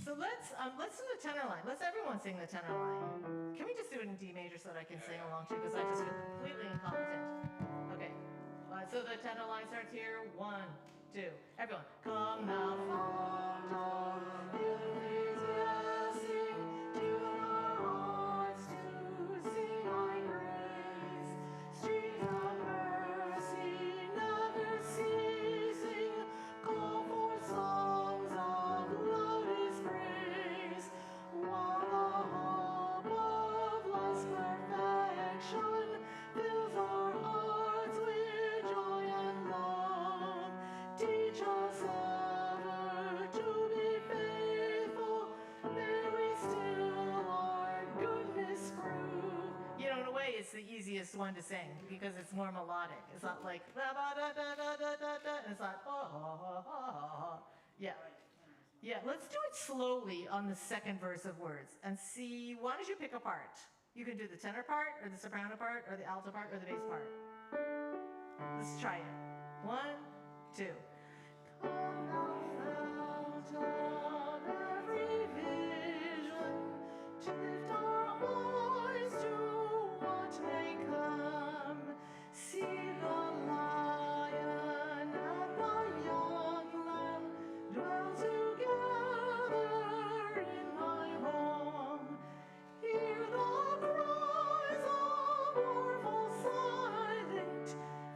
S1: So let's do the tenor line. Let's everyone sing the tenor line. Can we just do it in D major so that I can sing along too? Because I just feel completely incompetent. Okay. So the tenor line starts here. 1, 2. Everyone. Come now, fount of every blessing, tune our hearts to sing thy grace. Streams of mercy never ceasing, call for songs of loudest praise. While the hope of life's perfection fills our hearts with joy and love. Teach us ever to be faithful, may we still our goodness prove. You know, in a way, it's the easiest one to sing because it's more melodic. It's not like da da da da da da da da. And it's not Yeah. Yeah, let's do it slowly on the second verse of words and see. Why don't you pick a part? You can do the tenor part, or the soprano part, or the alto part, or the bass part. Let's try it. 1, 2. Come thou fount of every vision, to lift our eyes to what may come. See the lion and the young lamb dwell together in thy home. Hear the cries of orphan silent,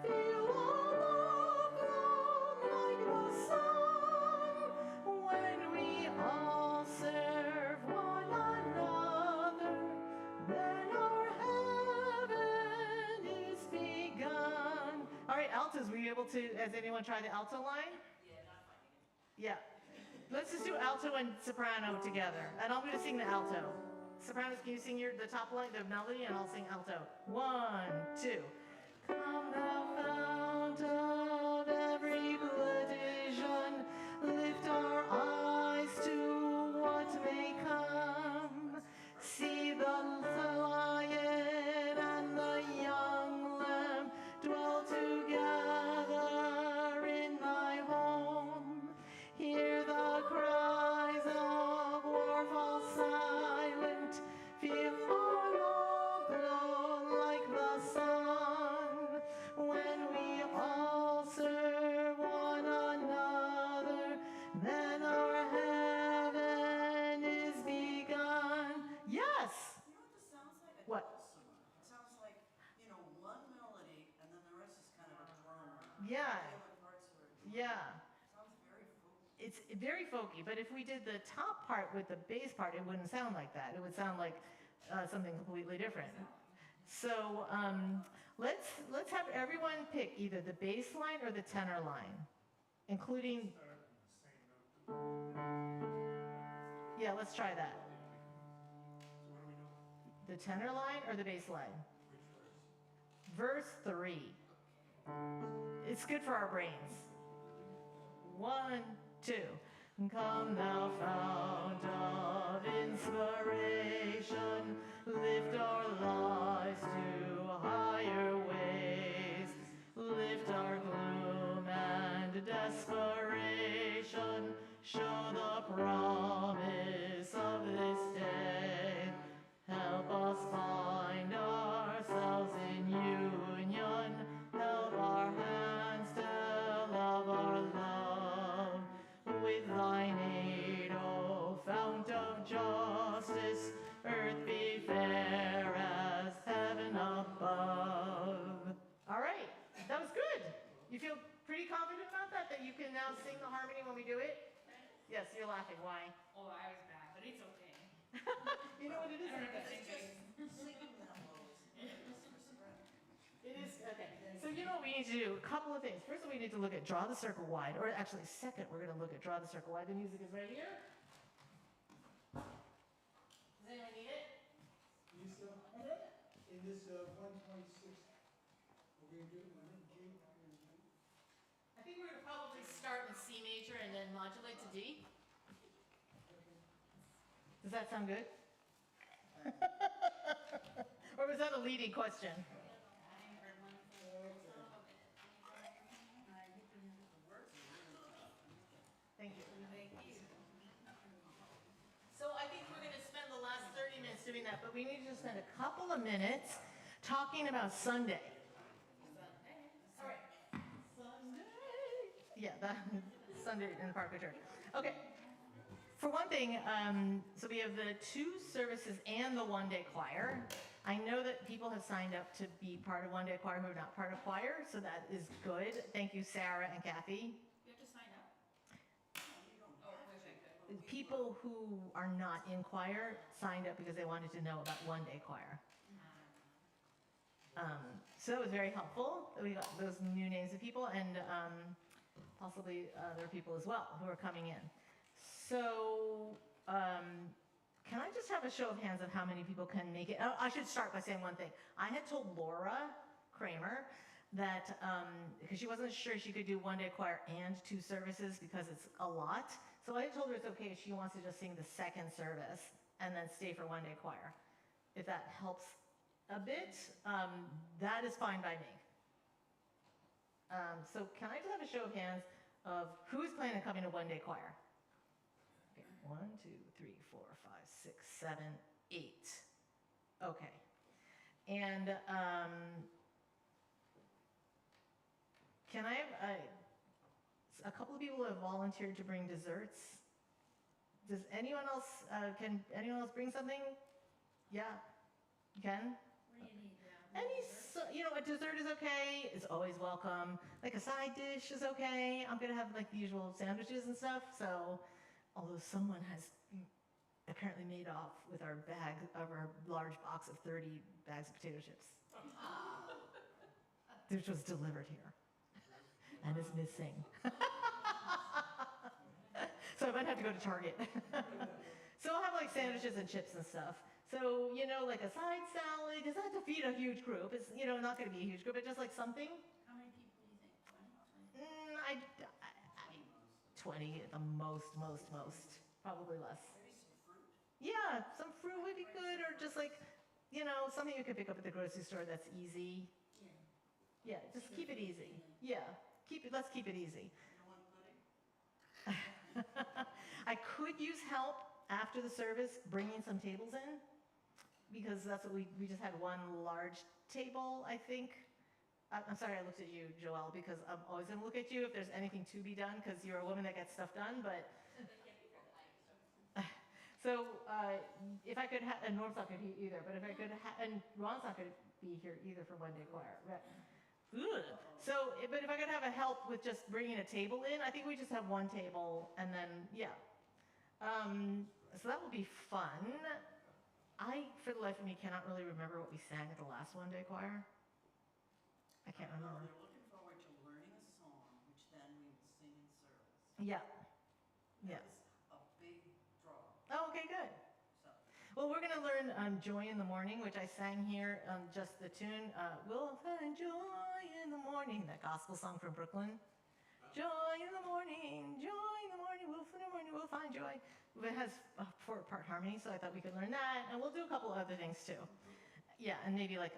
S1: feel the love grown like the sun. When we all serve one another, then our heaven is begun. All right, altos, were you able to, has anyone tried the alto line? Yeah. Let's just do alto and soprano together. And I'm going to sing the alto. Sopranos, can you sing the top line, the melody, and I'll sing alto. 1, 2. Come thou fount of every vision, lift our eyes to what may come. See the lion and the young lamb dwell together in thy home. Hear the cries of war fall silent, feel our love glow like the sun. When we all serve one another, then our heaven is begun. Yes!
S3: You know what this sounds like?
S1: What?
S3: It sounds like, one melody and then the rest is kind of a drone.
S1: Yeah.
S3: The other parts are.
S1: Yeah.
S3: Sounds very folk.
S1: It's very folky, but if we did the top part with the bass part, it wouldn't sound like that. It would sound like something completely different. So let's have everyone pick either the bass line or the tenor line, including. Yeah, let's try that. The tenor line or the bass line? Verse 3. It's good for our brains. 1, 2. Come thou fount of inspiration, lift our lives to higher ways, lift our gloom and desperation, show the promise of this day, help us find ourselves in now sing the harmony when we do it? Yes, you're laughing. Why?
S10: Oh, I was bad, but it's okay.
S1: You know what it is?
S10: I don't know if
S1: Okay.
S10: it's
S3: Singing mellows.
S1: It is, okay. So you know what we need to do? A couple of things. First of all, we need to look at draw the circle wide, or actually second, we're gonna look at draw the circle wide. The music is right here. Does anyone need it?
S8: Lisa, in this 126, we're going to do it in G.
S1: I think we're gonna probably start in C major and then modulate to D. Does that sound good? Or was that a leading question? Thank you. So I think we're gonna spend the last 30 minutes doing that, but we need to spend a couple of minutes talking about Sunday. All right. Sunday. Yeah, that Sunday in Parker Church. Okay. For one thing, so we have the 2 services and the one-day choir. I know that people have signed up to be part of one-day choir who are not part of choir, so that is good. Thank you, Sarah and Kathy.
S10: You have to sign up?
S1: People who are not in choir signed up because they wanted to know about one-day choir. So that was very helpful. We got those new names of people, and possibly other people as well who are coming in. So, can I just have a show of hands of how many people can make it? Oh, I should start by saying one thing. I had told Laura Kramer that, because she wasn't sure she could do one-day choir and 2 services because it's a lot. So I told her it's okay if she wants to just sing the second service and then stay for one-day choir. If that helps a bit, that is fine by me. So can I just have a show of hands of who's planning on coming to one-day choir? Okay, 1, 2, 3, 4, 5, 6, 7, 8. Okay. And can I have a couple of people have volunteered to bring desserts. Does anyone else, can anyone else bring something? Yeah, you can?
S10: What do you need?
S1: A dessert is okay. It's always welcome. Like a side dish is okay. I'm gonna have like the usual sandwiches and stuff. So, although someone has apparently made off with our bag of our large box of 30 bags of potato chips, which was delivered here and is missing. So I might have to go to Target. So I'll have like sandwiches and chips and stuff. So, like a side salad, does not have to feed a huge group. It's, not going to be a huge group, but just like something.
S10: How many people do you think? 20?
S1: 20 at the most. Probably less. Yeah, some fruit would be good, or just like, something you can pick up at the grocery store that's easy. Yeah, just keep it easy. Yeah, let's keep it easy. I could use help after the service bringing some tables in, because that's what we just had one large table, I think. I'm sorry I looked at you, Joelle, because I'm always going to look at you if there's anything to be done, because you're a woman that gets stuff done, but... So, if I could and Norm's not going to be either, but if I could and Ron's not going to be here either for one day choir. Right? Ugh. So, but if I could have a help with just bringing a table in, I think we just have one table, and then, yeah. So that would be fun. I, for the life of me, cannot really remember what we sang at the last one day choir. I can't remember.
S3: They're looking forward to learning a song, which then we will sing in service.
S1: Yeah. Yeah.
S3: That was a big draw.
S1: Oh, okay, good.
S3: So,
S1: Well, we're going to learn Joy in the Morning, which I sang here, just the tune, We'll find joy in the morning, that gospel song from Brooklyn. Joy in the morning, we'll find joy. It has a 4-part harmony, so I thought we could learn that, and we'll do a couple other things too. Yeah, and maybe like,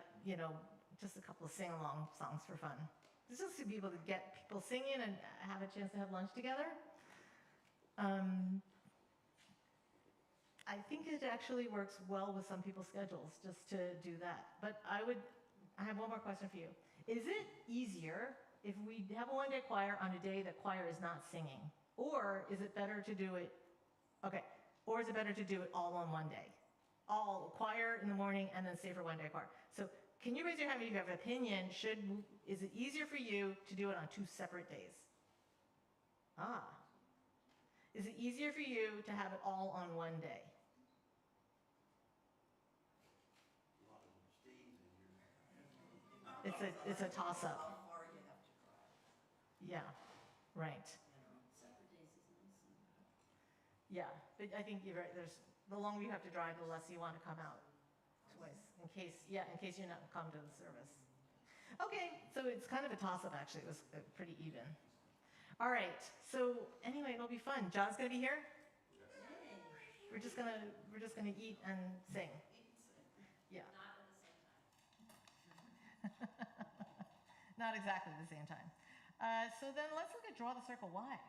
S1: just a couple of sing-along songs for fun. Just to be able to get people singing and have a chance to have lunch together. I think it actually works well with some people's schedules just to do that. But I have one more question for you. Is it easier if we have a one-day choir on a day that choir is not singing? Or is it better to do it, or is it better to do it all on one day? All choir in the morning and then stay for one-day choir. So can you raise your hand if you have an opinion? Is it easier for you to do it on 2 separate days? Ah. Is it easier for you to have it all on one day? It's a toss-up.
S3: How far you have to drive.
S1: Yeah, right.
S7: Separate days is nice.
S1: Yeah, but I think you're right. The longer you have to drive, the less you want to come out twice, in case you're not come to the service. Okay, so it's kind of a toss-up actually. It was pretty even. All right. So anyway, it'll be fun. John's gonna be here. We're just gonna eat and sing. Yeah. Not exactly the same time. So then let's look at Draw the Circle Wide.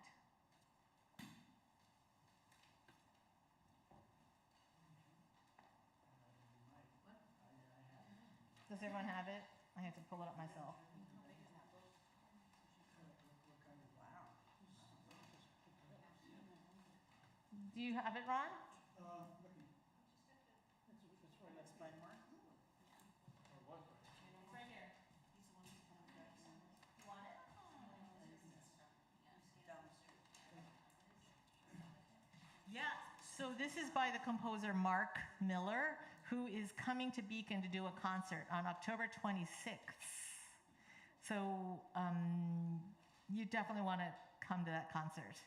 S1: Does everyone have it? I have to pull it up myself. Do you have it, Ron?
S3: That's by Mark.
S1: It's right here. You want it?
S3: Down the street.
S1: Yeah. So this is by the composer Mark Miller, who is coming to Beacon to do a concert on October 26th. So you definitely want to come to that concert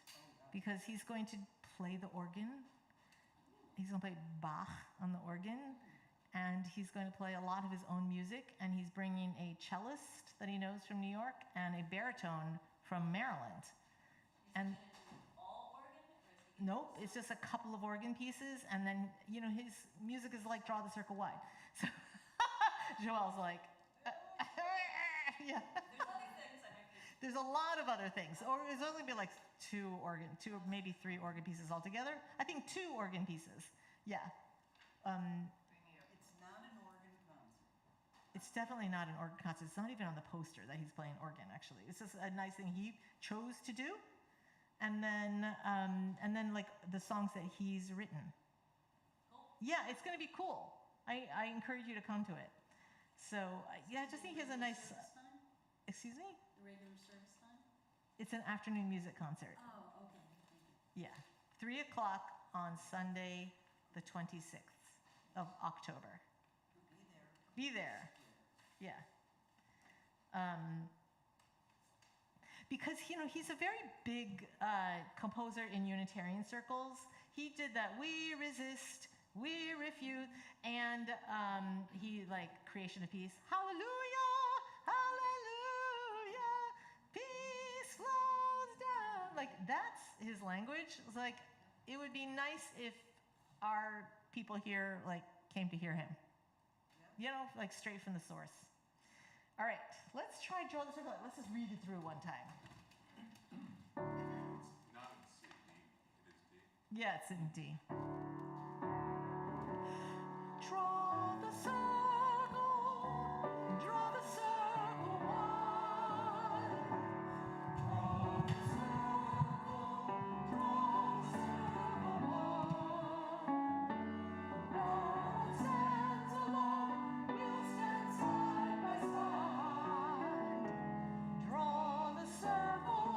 S1: because he's going to play the organ. He's going to play Bach on the organ, and he's going to play a lot of his own music, and he's bringing a cellist that he knows from New York and a baritone from Maryland. And nope, it's just a couple of organ pieces, and then, his music is like Draw the Circle Wide. So Joelle's like, yeah. There's a lot of other things, or it's only be like two or maybe three organ pieces altogether. I think 2 organ pieces, yeah.
S3: It's not an organ concert.
S1: It's definitely not an organ concert. It's not even on the poster that he's playing organ, actually. It's just a nice thing he chose to do. And then like the songs that he's written. Cool. Yeah, it's going to be cool. I encourage you to come to it. So yeah, I just think he has a nice. Excuse me.
S7: The regular service time?
S1: It's an afternoon music concert.
S7: Oh, okay.
S1: Yeah, 3 o'clock on Sunday, the 26th of October. Be there. Yeah. Because he's a very big composer in Unitarian circles. He did that "We Resist, We Refuse," and he Creation of Peace. Hallelujah, hallelujah, peace flows down. That's his language. It's it would be nice if our people here came to hear him. Straight from the source. All right, let's try Draw the Circle. Let's just read it through one time.
S11: It's not in C, D. It is D.
S1: Yeah, it's in D. Draw the circle, draw the circle wide. Draw the circle, draw the circle wide. No one stands alone, we'll stand side by side. Draw the circle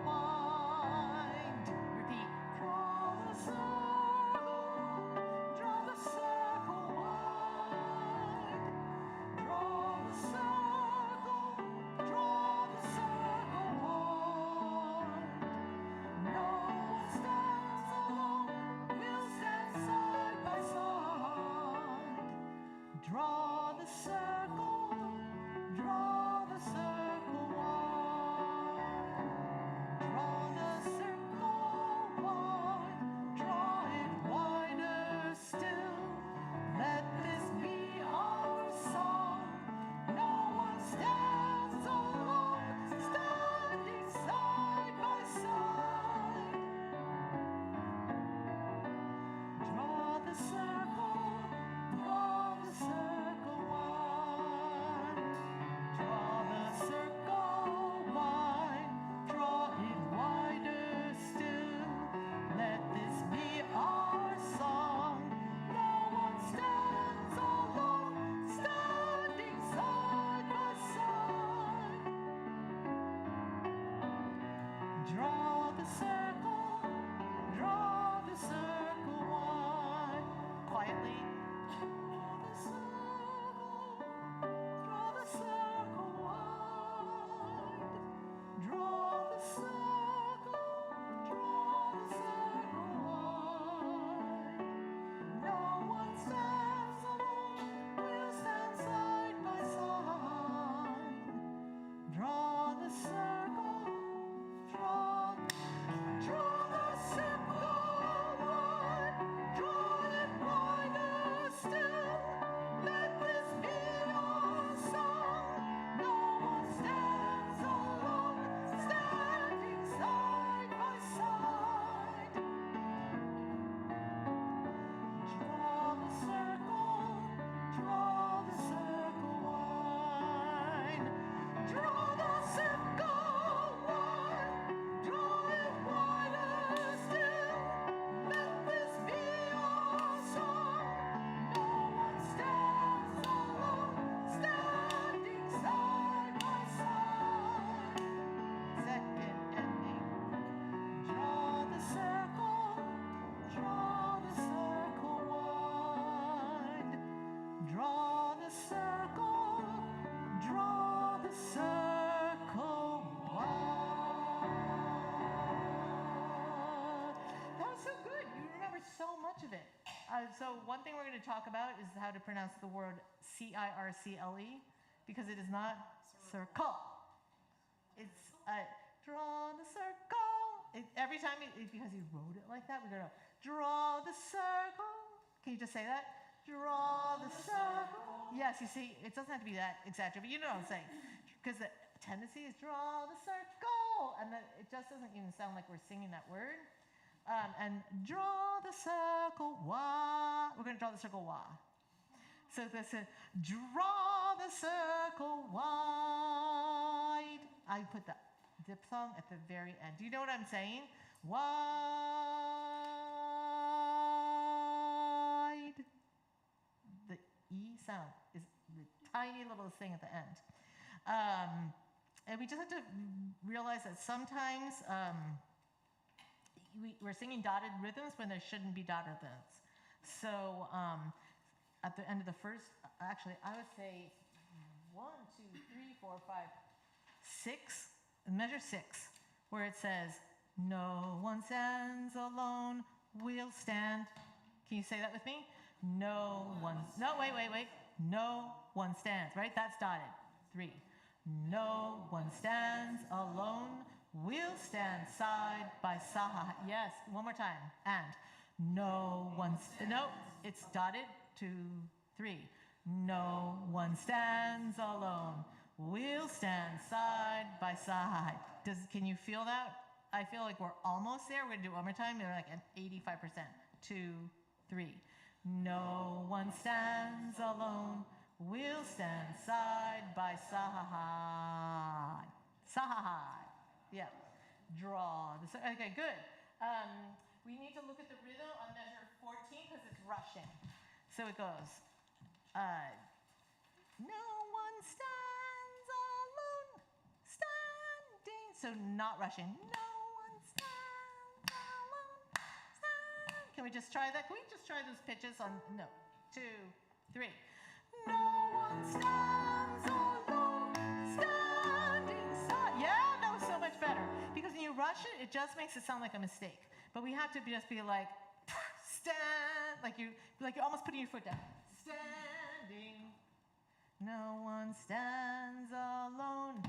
S1: wide. Repeat. Draw the circle the circle, draw the circle wide. Quietly. Draw the circle, draw the circle wide. Draw the circle, draw the circle wide. No one stands alone, we'll stand side by side. Draw the circle, draw the circle wide. Draw it wider still. Let this be our song. No one stands alone, standing side by side. Draw the circle wide. Draw the circle wide. Draw it wider still. Let this be our song. No one stands alone, standing side by side. Second ending. Draw the circle wide. Draw the circle wide. That was so good. You remember so much of it. So one thing we're going to talk about is how to pronounce the word C-I-R-C-L-E, because it is not circle. It's draw the circle. Every time, because he wrote it like that, we're going to draw the circle. Can you just say that? Draw the circle. Yes, you see, it doesn't have to be that exaggerated, but you know what I'm saying. Because the tendency is draw the circle, and then it just doesn't even sound like we're singing that word. And draw the circle, wah. We're going to draw the circle, wah. So this is draw the circle wide. I put the diphthong at the very end. Do you know what I'm saying? Wide. The E sound is the tiny little thing at the end. And we just have to realize that sometimes we're singing dotted rhythms when there shouldn't be dotted rhythms. So at the end of the first, actually, I would say 1, 2, 3, 4, 5, 6, measure 6, where it says, no one stands alone, we'll stand. Can you say that with me? No, wait. No one stands, right? That's dotted. 3. No one stands alone, we'll stand side by side. Yes, one more time. And no one, no, it's dotted. 2, 3. No one stands alone, we'll stand side by side. Can you feel that? I feel like we're almost there. We're gonna do it one more time. They're like at 85%. 2, 3. No one stands alone, we'll stand side by side. Side. Yeah. Draw. Okay, good. We need to look at the rhythm on measure 14 because it's rushing. So it goes. No one stands alone, standing. So not rushing. No one stands alone, standing. Can we just try that? Can we just try those pitches on? No. 2, 3. No one stands alone, standing side. Yeah, that was so much better. Because when you rush it, it just makes it sound like a mistake. But we have to just be like, stand, like you're almost putting your foot down. Standing. No one stands alone,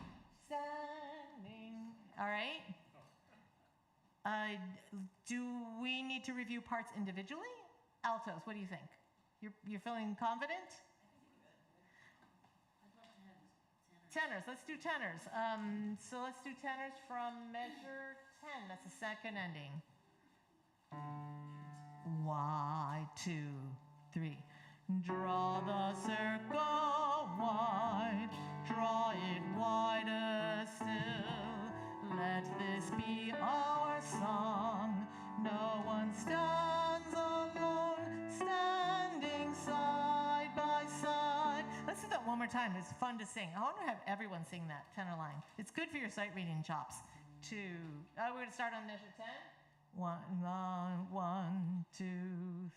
S1: standing. All right? Do we need to review parts individually? Altos, what do you think? You're feeling confident? Tenors, let's do tenors. So let's do tenors from measure 10. That's the second ending. Y, 2, 3. Draw the circle wide, draw it wider still. Let this be our song. No one stands alone, standing side by side. Let's do that one more time. It's fun to sing. I want to have everyone sing that tenor line. It's good for your sight reading chops. 2. We're going to start on measure 10. 1, 2,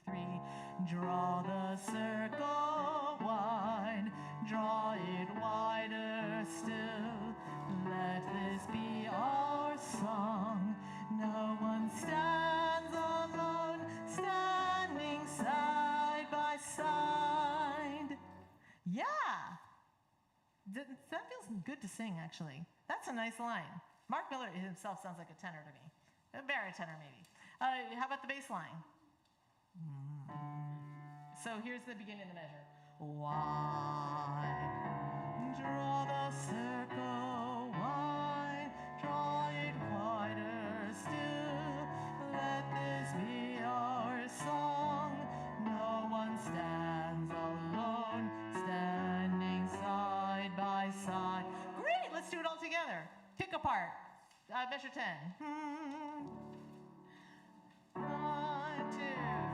S1: 3. Draw the circle wide, draw it wider still. Let this be our song. No one stands alone, standing side by side. Yeah! That feels good to sing, actually. That's a nice line. Mark Miller himself sounds like a tenor to me. A baritone, maybe. How about the bass line? So here's the beginning of the measure. Wide, draw the circle wide, draw it wider still. Let this be our song. No one stands alone, standing side by side. Great, let's do it all together. Pick apart. Measure 10. 1, 2,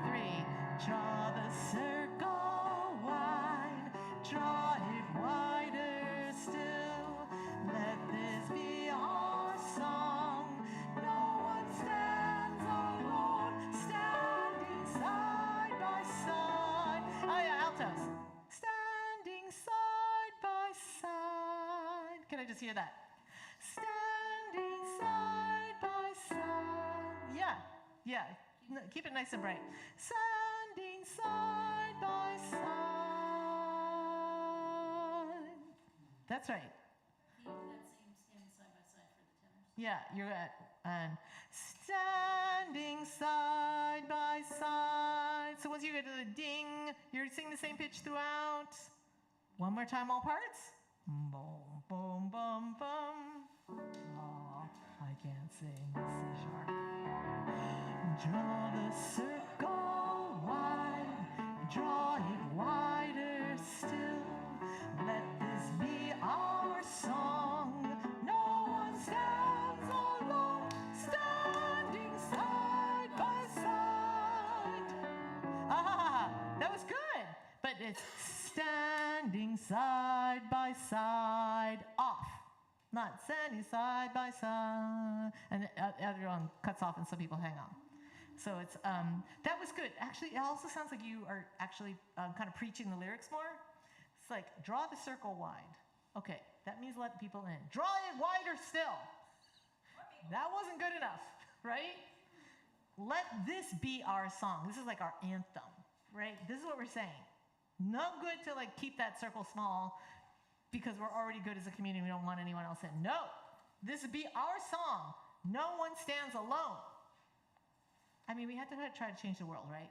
S1: 3. Draw the circle wide, draw it wider still. Let this be our song. No one stands alone, standing side by side. Oh yeah, altos. Standing side by side. Can I just hear that? Standing side by side. Yeah. Keep it nice and bright. Standing side by side. That's right.
S7: Keep that same standing side by side for the tenors.
S1: Yeah, you're at standing side by side. So once you get to the ding, you're singing the same pitch throughout. One more time, all parts. Boom, boom, boom, boom. Oh, I can't sing C sharp. Draw the circle wide, draw it wider still. Let this be our song. No one stands alone, standing side by side. That was good, but it's standing side by side off. Not standing side by side. And everyone cuts off and some people hang on. So it's, that was good. Actually, it also sounds like you are actually kind of preaching the lyrics more. It's like, draw the circle wide. Okay, that means let people in. Draw it wider still. That wasn't good enough, right? Let this be our song. This is like our anthem, right? This is what we're saying. No good to like keep that circle small because we're already good as a community. We don't want anyone else in. No, this would be our song. No one stands alone. I mean, we had to try to change the world, right?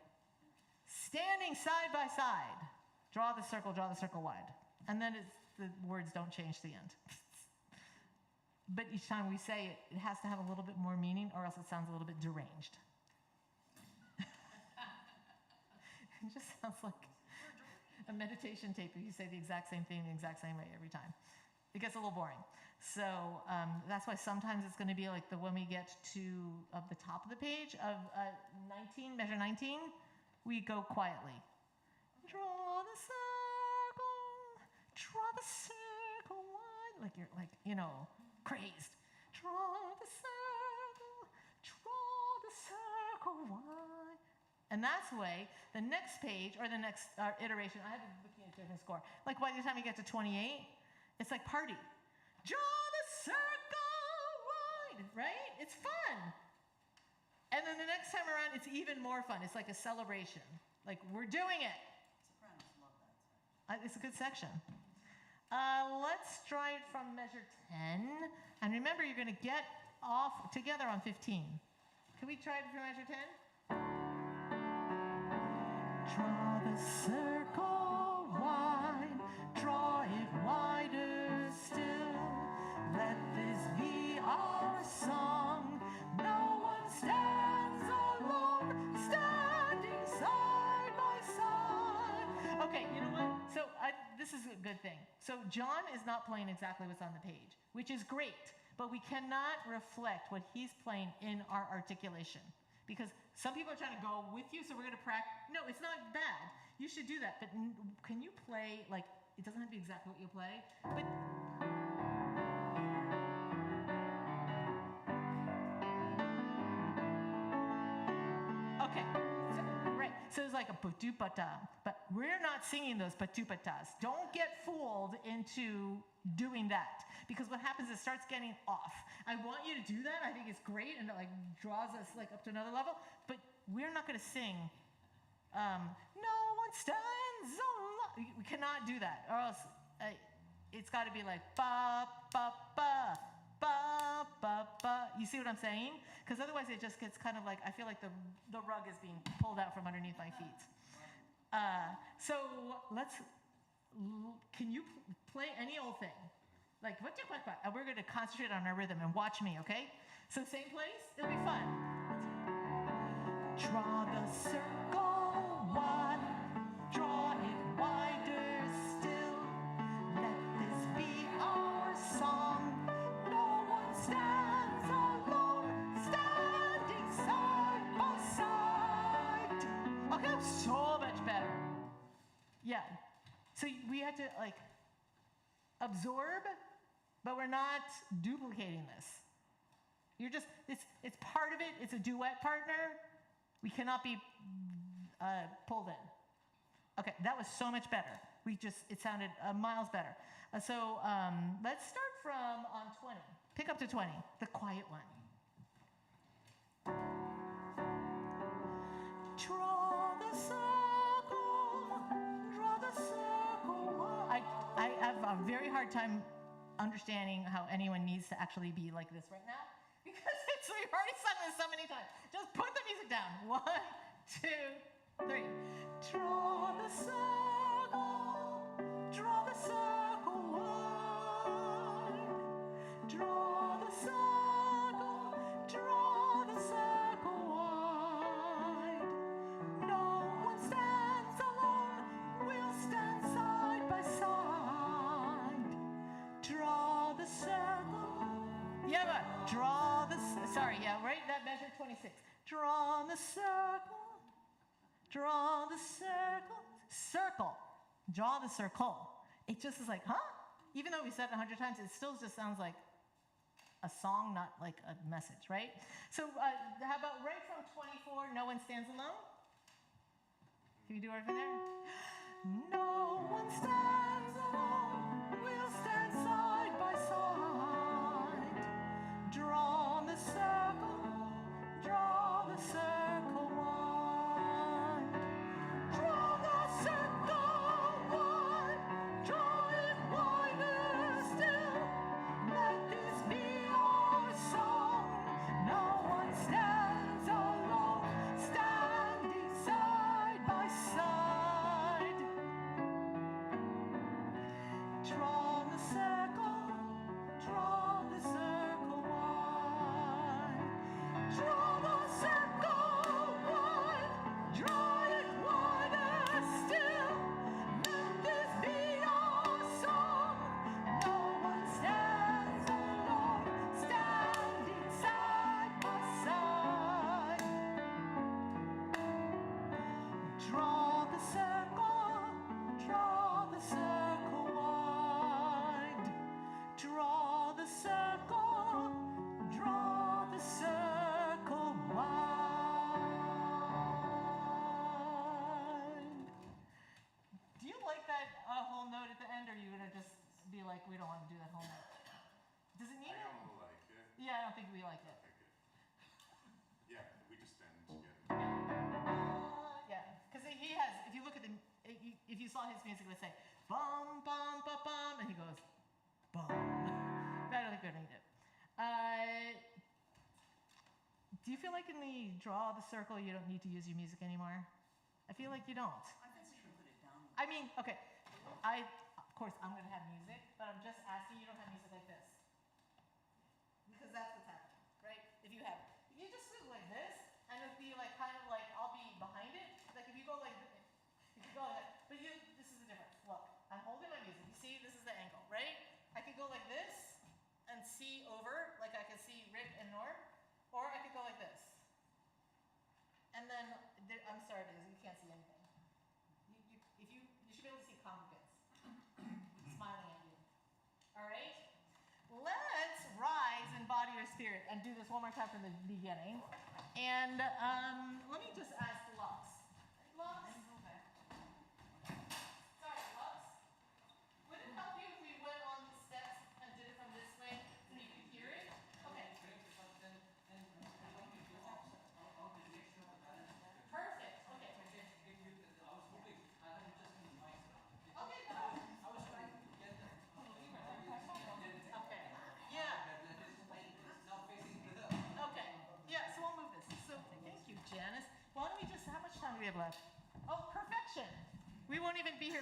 S1: Standing side by side. Draw the circle wide. And then the words don't change to the end. But each time we say it, it has to have a little bit more meaning or else it sounds a little bit deranged. It just sounds like a meditation tape if you say the exact same thing the exact same way every time. It gets a little boring. So that's why sometimes it's going to be like when we get to the top of the page of 19, measure 19, we go quietly. Draw the circle wide, like you're like, crazed. Draw the circle wide. And that's the way the next page or the next iteration, I had to look at a different score. Like by the time you get to 28, it's like party. Draw the circle wide, right? It's fun. And then the next time around, it's even more fun. It's like a celebration. Like we're doing it.
S3: Sopranos love that.
S1: It's a good section. Let's try it from measure 10. And remember, you're going to get off together on 15. Can we try it from measure 10? Draw the circle wide, draw it wider still. Let this be our song. No one stands alone, standing side by side. Okay, you know what? So this is a good thing. So John is not playing exactly what's on the page, which is great, but we cannot reflect what he's playing in our articulation. Because some people are trying to go with you, so we're going to practice. No, it's not bad. You should do that. But can you play, like, it doesn't have to be exactly what you play, but So it's like a patupata, but we're not singing those patupatas. Don't get fooled into doing that, because what happens is it starts getting off. I want you to do that. I think it's great, and it like draws us like up to another level. But we're not going to sing. No one stands alone. We cannot do that, or else it's got to be like ba ba ba ba ba ba. You see what I'm saying? Because otherwise it just gets kind of like, I feel like the rug is being pulled out from underneath my feet. So can you play any old thing? Like, what? And we're going to concentrate on our rhythm and watch me, okay? So same place, it'll be fun. Draw the circle wide, draw it wider still. Let this be our song. No one stands alone, standing side by side. Okay, so much better. Yeah. So we had to like absorb, but we're not duplicating this. You're just, it's part of it. It's a duet partner. We cannot be pulled in. Okay, that was so much better. It sounded miles better. So let's start from on 20. Pick up to 20, the quiet one. Draw the circle, draw the circle. I have a very hard time understanding how anyone needs to actually be like this right now, because we've already sung this so many times. Just put the music down. 1, 2, 3. Draw the circle, draw the circle wide. Draw the circle, draw the circle wide. No one stands alone, we'll stand side by side. Draw the circle. Yeah, but draw the, sorry, yeah, right, that measure 26. Draw the circle, draw the circle, circle, draw the circle. It just is like, huh? Even though we said it 100 times, it still just sounds like a song, not like a message, right? So how about right from 24, no one stands alone? Can you do it from there? No one stands alone, we'll stand side by side. Draw the circle, draw the circle wide. Draw the circle wide, draw it wider still. Let this be our song. No one stands alone, standing side by side. Draw the circle, draw the circle wide. Draw the circle wide, draw it wider still. Let this be our song. No one stands alone, standing side by side. Draw the circle, draw the circle wide. Draw the circle, draw the circle wide. Do you like that whole note at the end, or are you gonna just be like, we don't want to do that whole note? Does it need
S11: I
S1: it?
S11: don't like it.
S1: Yeah, I don't think we like it.
S11: Okay, good. Yeah, we just bend together.
S1: Yeah, because he has, if you look at the, if you saw his music, it would say, bum, bum, bum, bum, and he goes, bum. Really good at it. Do you feel like in the draw the circle, you don't need to use your music anymore? I feel like you don't.
S3: I think we should put it down.
S1: I mean, okay, of course, I'm going to have music, but I'm just asking you don't have music like this. Because that's what's happening, right? If you just do like this, and it'll be like, kind of like, I'll be behind it. Like if you go like, you can go like that. But this is the difference. Look, I'm holding my music. You see, this is the angle, right? I could go like this and see over, like I could see Rick and Norm, or I could go like this. And then, I'm sorry, you can't see anything. You should be able to see congregants smiling at you. All right? Let's rise in body or spirit and do this one more time from the beginning. And let me just ask Lux. Lux,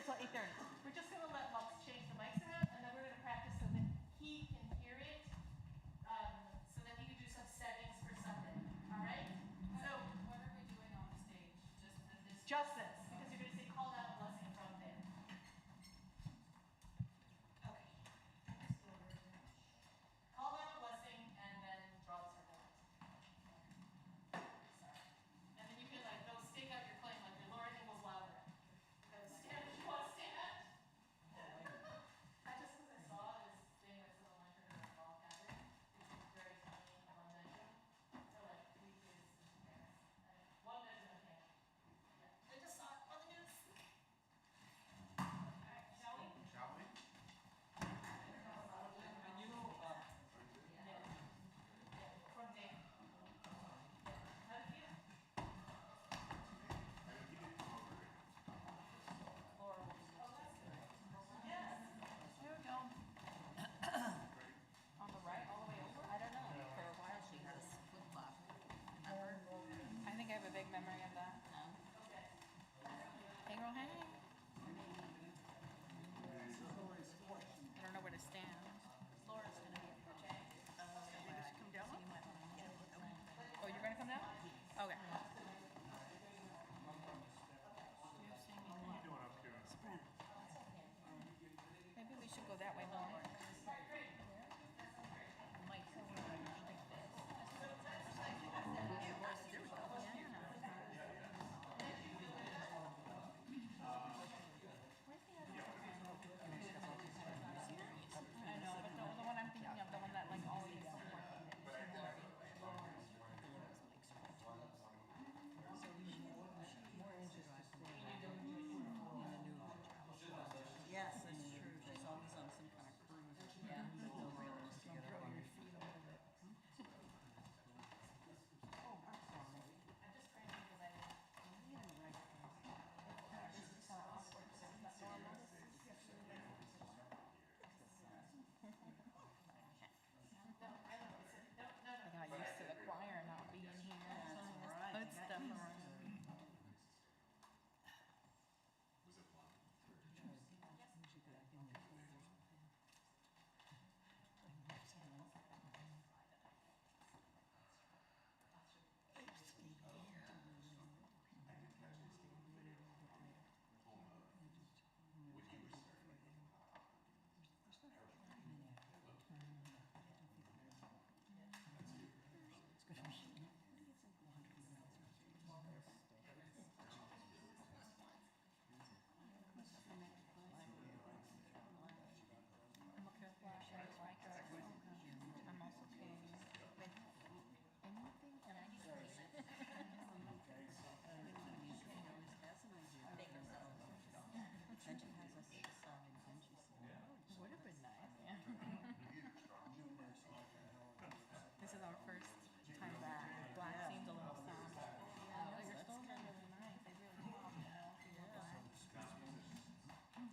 S1: until 8:30. We're just gonna let Lux change the mics around, and then we're gonna practice so that he can hear it, so that he can do some settings for Sunday. All right? So
S10: What are we doing on the stage? Just this?
S1: just this, because you're gonna say call down a blessing from there. Okay. Call down a blessing and then draw the circle. Sorry. And then you can like go stake out your claim, like your Lord was louder. Because stand, you want to stand? I just because I saw this thing that said the lantern in a log cabin, which is very tiny in one bedroom. So like 3 kids and 2 parents. And 1 bedroom and camp. Yeah. I just saw it on the news. Alright, shall we?
S11: Shall we?
S3: And you know,
S1: From Dan. How do you feel? Yes.
S10: There we go. On the right, all the way over?
S4: I don't know, for a while she had a flip flop.
S10: I think I have a big memory of that. Hey girl, hey. I don't know where to stand.
S4: Laura's gonna be here, Jay.
S10: Maybe we should come down? Oh, you're gonna come down? Okay. Maybe we should go that way more. I know, but the one I'm thinking of, the one that like always
S3: yes, that's true. She's always on some kind of cruise. Yeah. No railroads to get her on. Oh, I'm sorry.
S1: I'm just trying to think because
S10: I got used to the choir not being here. So
S3: right.
S10: put stuff around.
S11: Was it fun?
S10: I'm a careful. I like that. I'm also paying anything and I need
S3: And she has us aside, and she said,
S10: Would have been nice, yeah. This is our first time back. Black seems a little sad. Yeah, your stones are really nice. They really pop, you know, if you wear black. I mean,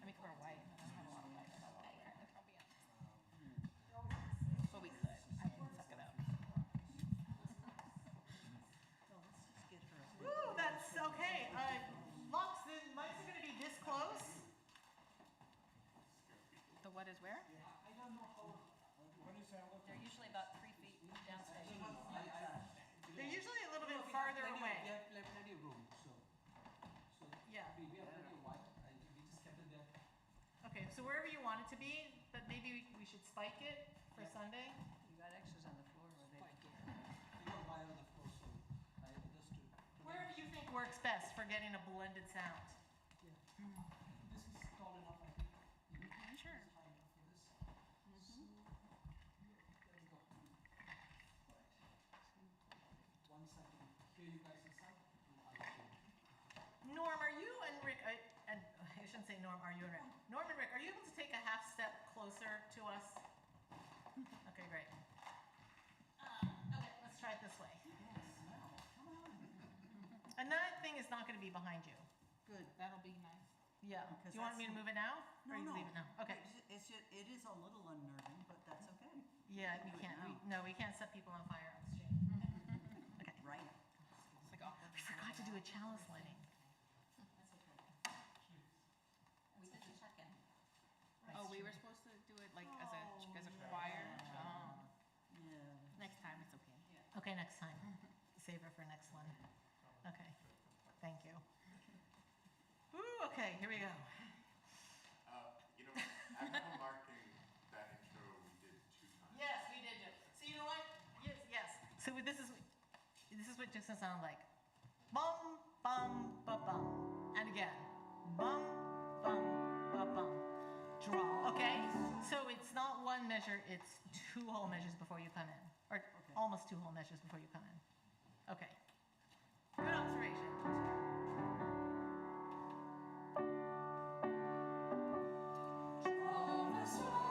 S10: if you wear white, I don't have a lot of white that I want to wear, I'll be honest. But we could. I can suck it up.
S3: well, let's just get her.
S1: Woo, that's okay. Lux, the mics are gonna be this close.
S10: The what is where?
S4: They're usually about 3 feet downstairs.
S1: They're usually a little bit farther away.
S12: We have plenty of room, so
S1: Yeah.
S12: we have plenty of white, and we just kept it there.
S1: Okay, so wherever you want it to be, but maybe we should spike it for Sunday.
S6: You got extras on the floor, or they
S12: We got wire on the floor, so I just to
S1: Wherever you think works best for getting a blended sound.
S12: this is tall enough, I think.
S10: Sure.
S12: This is high enough for this. So, there we go. Right. One second. Here you guys inside. I'll show you.
S1: Norm, are you and Rick, and I shouldn't say Norm, are you and Rick? Norm and Rick, are you able to take a half step closer to us? Okay, great. Okay, let's try it this way. And that thing is not gonna be behind you.
S3: Good.
S10: That'll be nice.
S1: Yeah. Do
S3: Because
S1: you want me to
S3: that's-
S1: move it now?
S3: No,
S1: Or you
S3: no.
S1: leave it now? Okay.
S3: It is a little unnerving, but that's okay.
S1: Yeah, we
S3: Do it
S1: can't,
S3: now.
S1: we can't set people on fire on the street. Okay.
S3: Right.
S10: It's like awkward.
S1: We forgot to do a chalice lighting.
S4: We
S10: we were supposed to do it like as a choir. Oh.
S3: Yeah.
S10: Next time it's okay.
S1: Okay, next time. Save it for next one. Okay, thank you. Ooh, okay, here we go.
S11: You know, I remember marking that intro we did 2 times.
S1: Yes, we did it. So you know what? Yes, yes. So this is what it's gonna sound like. Bum, bum, ba bum. And again. Bum, bum, ba bum. Draw. Okay? So it's not one measure, it's 2 whole measures before you come in. Or almost 2 whole measures before you come in. Okay. Good observation.
S12: Draw the circle,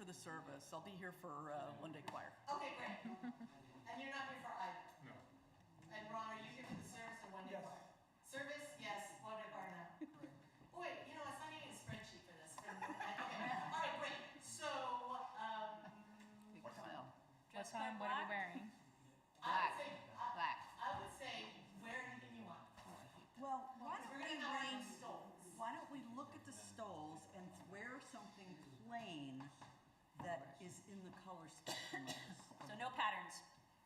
S3: for the service. I'll be here for one day choir.
S1: Okay, great. And you're not here for either?
S2: No.
S1: And Ron, are you here for the service or one day
S8: Yes.
S1: choir? Service, yes, one day choir now. Boy, you know, it's not even a spreadsheet for this. Okay, all right, great. So,
S10: What time? What are we wearing? Black.
S1: I would say wear anything you want.
S3: Well, why
S1: Because
S3: don't
S1: we're
S3: we
S1: gonna have
S3: bring,
S1: our stoles.
S3: why don't we look at the stoles and wear something plain that is in the color spectrum of this?
S4: So no patterns.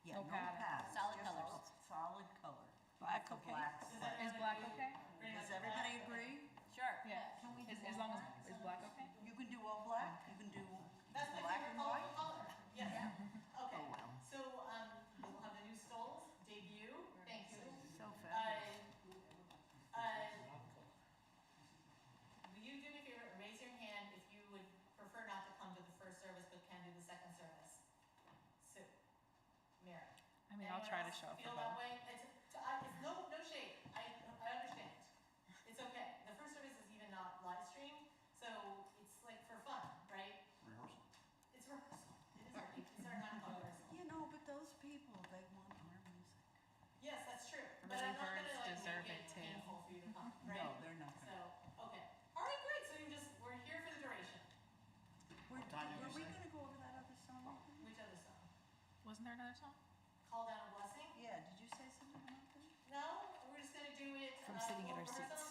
S3: Yeah,
S10: No
S3: no
S10: pattern.
S3: patterns.
S4: Solid
S3: just
S4: colors.
S3: a Solid color. Black, okay. Black.
S10: Is black okay?
S3: Does everybody agree?
S4: Sure.
S10: Yeah. As long as is black okay?
S3: You can do all black, you can do
S1: That's my
S3: black
S1: favorite
S3: and white.
S1: color. Yes. Okay.
S3: Oh, well.
S1: So, we'll have the new stoles debut. Thank you.
S10: So
S1: Will you do me a favor and raise your hand if you would prefer not to come to the first service but can do the second service? Sue, Mary.
S10: I mean, I'll try to
S1: Anyone
S10: show up
S1: else
S10: for
S1: feel that
S10: both.
S1: way? It's no shade. I understand. It's okay. The first service is even not live streamed, so it's like for fun, right?
S9: Rehearsal.
S1: It's rehearsal. It is our 9 o'clock rehearsal.
S3: You know, but those people, they want our music.
S1: Yes, that's true.
S10: The
S1: But I'm not
S10: birds
S1: gonna
S10: deserve
S1: make
S10: it
S1: it
S10: too.
S1: painful for you to come, right?
S3: No, they're not.
S1: So, okay. All right, great. So we're here for the duration.
S3: Were
S9: time did you
S3: we
S9: say?
S3: gonna go over that other song?
S1: Which other song?
S10: Wasn't there another song?
S1: Call Down a Blessing?
S3: Yeah, did you say something about that?
S1: No, we're just gonna do it.
S10: From sitting in
S1: we'll
S10: our
S1: rehearse it
S10: seats.